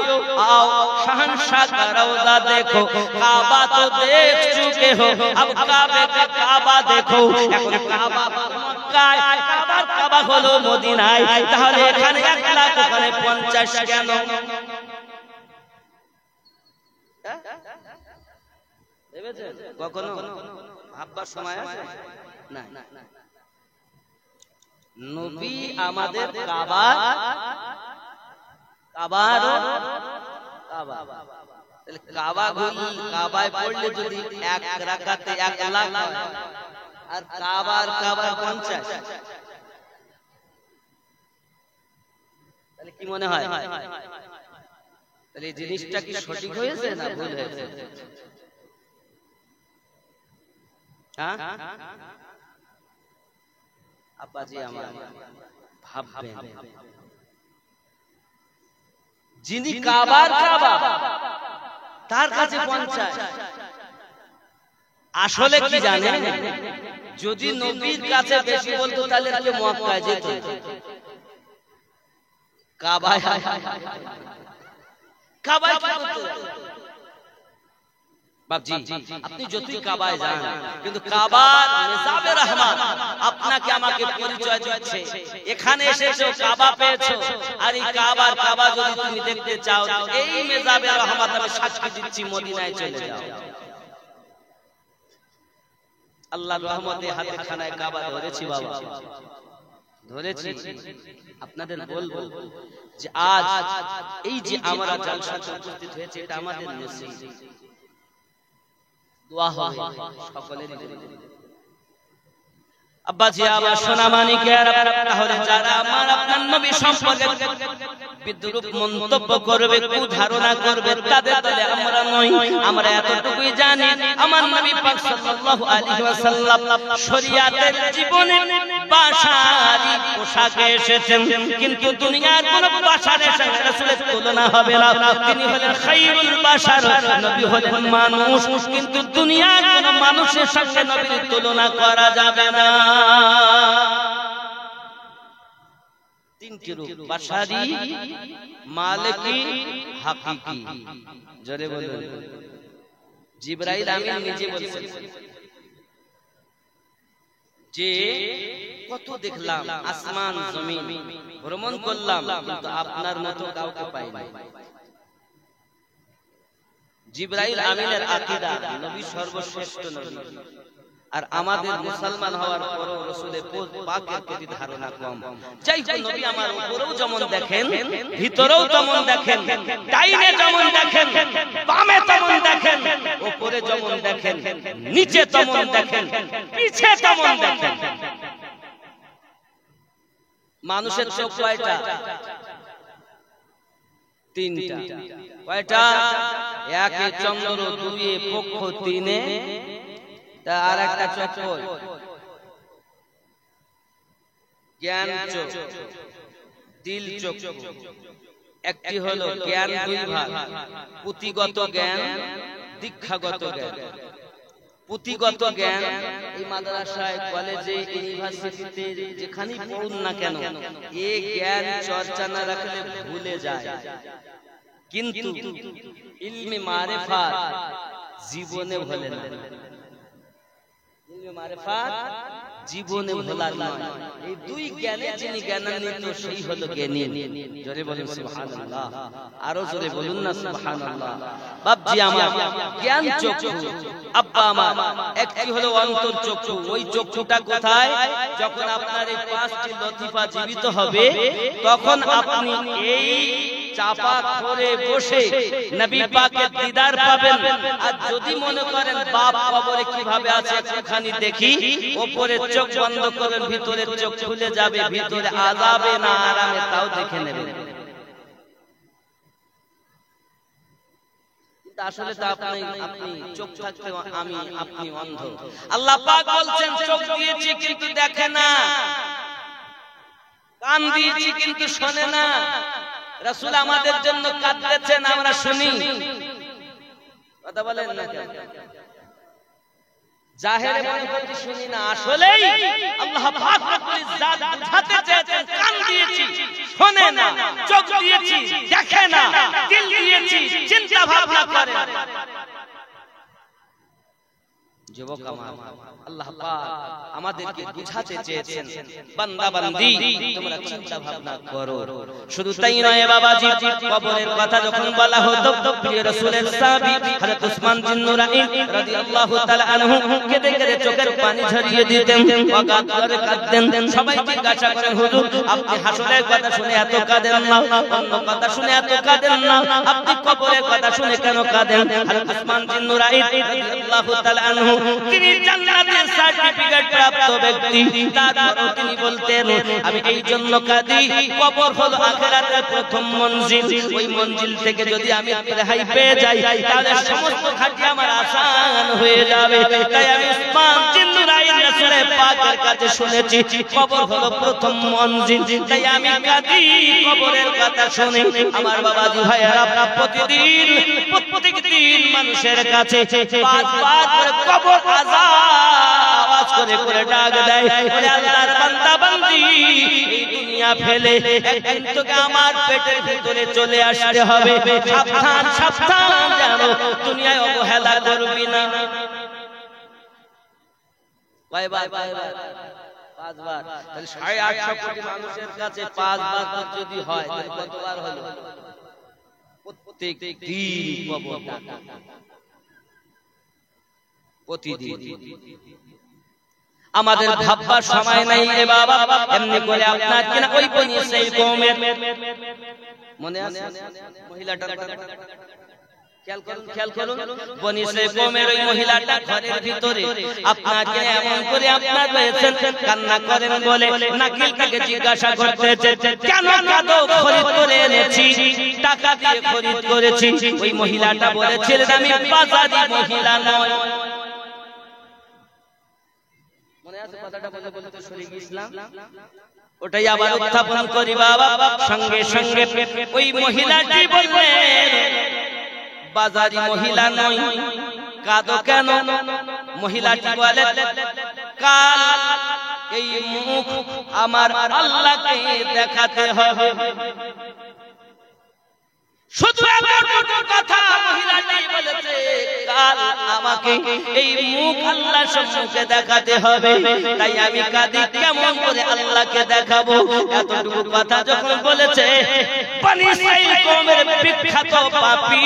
आओ शहंशाह का रौजा देखो, काबा तो देख चुके हो, अब काबे का काबा देखो। এখন কাবা মক্কায়, কাবার কাবা হলো মদিনায়, তাহলে এখানে 1 লাখ ওখানে 50 কেন? ভেবেছেন কখনো ভাববার সময় আছে? না। নবী আমাদের কাবার কাবা কাবায় পড়লে যদি এক রাকাতে 1 লাখ আর কাবার 50, তাহলে কি মনে হয়? তাহলে এই জিনিসটা কি সঠিক হয়েছে না ভুল হয়েছে? হ্যাঁ আব্বাজি আমার ভাববেন, যিনি কাবার কাবা তার কাছে 50, আসলে কি জানেন? যদি নবীর কাছে বেশি বলতো তাহলে কে মক্কায় যেত, কাবায় কাবায় কি করতে? বাপজি আপনি যতই কাবায় যান, কিন্তু কাবার মেজাবে রহমান আপনাকে আমাকে পরিচয় দিচ্ছে, এখানে এসেছো কাবা পেয়েছো, আর এই কাবার কাবা যদি তুমি দেখতে চাও, এই মেজাবে রহমান আমি সাক্ষী দিচ্ছি, মদিনায় চলে যাও। আল্লাহর রহমতে হাতে খানায় কাবা ধরেছি বাবা, ধরেছি। আপনাদের বলবো যে আজ এই যে আমরা জলসাতে উপস্থিত হয়েছে, এটা আমাদের নসিব। দোয়া হবে সকলেরই জন্য। আব্বাজি আমার সোনা মানিকের, তাহলে যারা আমার আপনার নবী সম্পর্কে বিদ্রূপ মন্তব্য করবে, কুধারণা করবে, তাদের দলে আমরা নই। আমরা এতটুকুই জানি, আমার নবী পাক সাল্লাল্লাহু আলাইহি ওয়াসাল্লাম শরিয়াতের জীবনে বাশারি পোশাকে এসেছেন, কিন্তু দুনিয়ার কোন বাশারের সঙ্গে রাসূলের তুলনা হবে না। তিনি হলেন খায়রুল বাশার, নবী হলেন মানুষ, কিন্তু দুনিয়ার কোন মানুষের সঙ্গে নবীর তুলনা করা যাবে না। তিনটি রূপ, বাশারি, মালিকি, হাকিকি। জোরে বলুন। জিবরাইল আমিন নিজে বলেছেন যে কত দেখলাম, আসমান জমিন ভ্রমণ করলাম, কিন্তু আপনার মতো কাউকে পাইনি। জিবরাইল আমিনের আকীদা নবী সর্বশ্রেষ্ঠ নবী, আর আমাদের মুসলমান হওয়ার পরও রাসূলের পাকের প্রতি ধারণা কম। যাই হোক, নবী আমার উপরেও যেমন দেখেন, ভিতরেও তেমন দেখেন, ডাইনে যেমন দেখেন, বামে তেমন দেখেন, উপরে যেমন দেখেন, নিচে তেমন দেখেন, পিছে তেমন দেখেন। মানুষের চোখ কয়টা? তিনটা। কয়টা? একে চন্দ্র, দুইয়ে পক্ষ, তিনে আর একটা চক্র, জ্ঞান চোখ, দিল চোখ। একটি হলো জ্ঞান দুই ভাগ, পুঁথিগত জ্ঞান, দীক্ষাগত জ্ঞান। পুঁথিগত জ্ঞান এই মাদ্রাসায়, কলেজে, ইউনিভার্সিটিতে যেখানেই পড়ুন না কেন, এই জ্ঞান চর্চা না রাখলে ভুলে যায়। কিন্তু ইলমে মারিফাত জীবনে ভোলে না, জীবনে ভোলার নয়। এই দুই জ্ঞানে যিনি জ্ঞানান্বিত, সেই হলো জ্ঞানী। জোরে বলুন সুবহানাল্লাহ, আরো জোরে বলুন না সুবহানাল্লাহ। বাপজি আমার জ্ঞান চক্ষু, আব্বা আমার একটি হলো অন্তর চক্ষু। ওই চক্ষুটা কোথায়? যখন আপনার এই পাঁচটি লতিফা জীবিত হবে, তখন আপনি এই চাপা করে বসে নবী পাকের দিদার পাবেন। আর যদি মনে করেন বাপ কবরে কিভাবে আছে একটুখানি দেখি, উপরে চোখ বন্ধ করেন, ভিতরের চোখ খুলে যাবে, ভিতরে আযাবে না আরামে, তাও দেখে নেবেন। আসলে তো আপনি চোখ থাকতে আপনি অন্ধ। আল্লাহ পাক বলছেন চোখ দিয়েছি কিন্তু দেখে না, কান দিয়েছি কিন্তু শোনে না। রাসূল আমাদের জন্য কাঁদতেছেন, আমরা শুনি, কথা বলেন না কেন? জাহেরে মনে করতে শুনি না, আসলেই আল্লাহ পাক রব্বুল ইজ্জাত বুঝাতে চেয়েছেন কান দিয়েছি শোনে না, চোখ দিয়েছি দেখে না, দিল দিয়েছি চিন্তা ভাবনা করে। যুবক আমার, আল্লাহ পাক আমাদেরকে বুঝাতে চেয়েছেন, বান্দা বান্দি তোমরা চিন্তা ভাবনা করো। শুধু তাই নয় বাবাজি, কবরের কথা যখন বলা হতো, প্রিয় রাসূলের সাহাবী হযরত উসমান জিন্নুরাইন রাদিয়াল্লাহু তাআলা আনহু কেঁদে কেঁদে চোখের পানি ঝরিয়ে দিতেন, ওয়াকাত করে কাঁদতেন। সবাই জিজ্ঞাসা করেন, হুজুর আপনি হাসরের কথা শুনে এত কাঁদেন না, অন্য কথা শুনে এত কাঁদেন না, আপনি কবরের কথা শুনে কেন কাঁদেন? হযরত উসমান জিন্নুরাইন রাদিয়াল্লাহু তাআলা আনহু তিনি জান্নাতের সার্টিফিকেট প্রাপ্ত ব্যক্তি, তারপরও তিনি বলতেন আমি এই জন্য কাঁদি, কবর হলো আখিরাতের প্রথম মঞ্জিল, ওই মঞ্জিল থেকে যদি আমি রেহাই পেয়ে যাই তাহলে সমস্ত ঘাটি আমার আসান হয়ে যাবে। তাই আমি উসমান জিন্নুরাইন রাসূলের পাকের কাছে শুনেছি কবর হলো প্রথম মঞ্জিল, তাই আমি কাঁদি কবরের কথা শুনে। আমার বাবাজি ভাইয়েরা, প্রত্যেকদিন মানুষের কাছে পাঁচবার করে কবর আওয়াজ করে করে ডাক দেয়, ওরে আল্লাহর বান্দা বান্দি এই দুনিয়া ফেলে একদিন তোকে আমার পেটের ভিতরে চলে আসতে হবে, সাবধান সাবধান জানো দুনিয়ায় অবহেলা করবি না। কয়বার? পাঁচবার। তাহলে 850 কোটি মানুষের কাছে পাঁচবার যদি হয় তাহলে কতবার হলো? প্রত্যেক দিন কবর ডাকা, প্রতিদিন। আমাদের ভাববার সময় নাই রে বাবা, এমনি করে আপনার কিনা ওই বনি সেই কওমের মনে আছে মহিলাটার কথা? খেয়াল করুন, বনি সেই কওমের ওই মহিলাটা ঘরের ভিতরে আপনাকে এমন করে আপনার রয়েছেন, কান্না করেন বলে নাকিলটাকে জিজ্ঞাসা করতেছে কেন কাঁদো? খরিদ করে এনেছি, টাকা দিয়ে খরিদ করেছি। ওই মহিলাটা বলেছিলেন আমি বাজারি মহিলা নয়। মনে আছে কথাটা? বলে বলে তো সরে গিয়েছিলাম, ওটাই আবার উত্থাপন করি বাবা। সঙ্গে সঙ্গে ওই মহিলাটি বললেন বাজারি মহিলা নয়, কাঁদো কেন? মহিলাটি বলে কাল এই মুখ আমার আল্লাহকে দেখাতে হবে। শুধু এতটুকু কথা মহিলাটি বলেছে, কাল আমাকে এই মুখ আল্লাহর সম্মুখে দেখাতে হবে, তাই আমি কাঁদি কেমন করে আল্লাহকে দেখাবো। এতটুকু কথা যখন বলেছে, বনি ইসরাঈল কওমের বিখ্যাত পাপী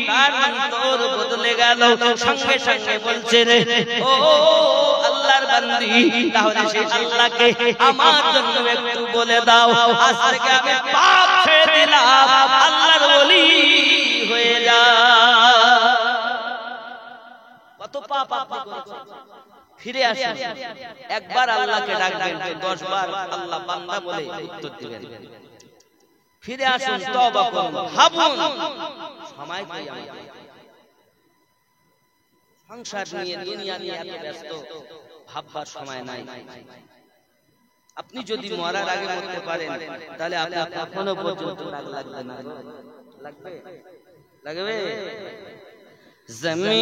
তার অন্তর বদলে গেল। সঙ্গে সঙ্গে বলছে রে ও আল্লাহর বান্দি, তাহলে সেই আল্লাহকে আমার জন্য একটু বলে দাও, আজ থেকে আমি পাপ ছেড়ে দিলাম, আল্লাহর ওলি হয়ে যা। কত পাপ আপনি করেছেন, ফিরে আসুন। একবার আল্লাহকে ডাকবেন, 10 বার আল্লাহ বান্দা বলে উত্তর দিবেন। ফিরে আসুন, তওবা করুন, ভাবুন সময় কই আমাদের। সংসার নিয়ে দুনিয়া নিয়ে এত ব্যস্ত, ভাববার সময় নাই। আপনি যদি মরার আগে মরতে পারেন তাহলে আপনি এখনো পর্যন্ত লাগবে না, লাগবে জমি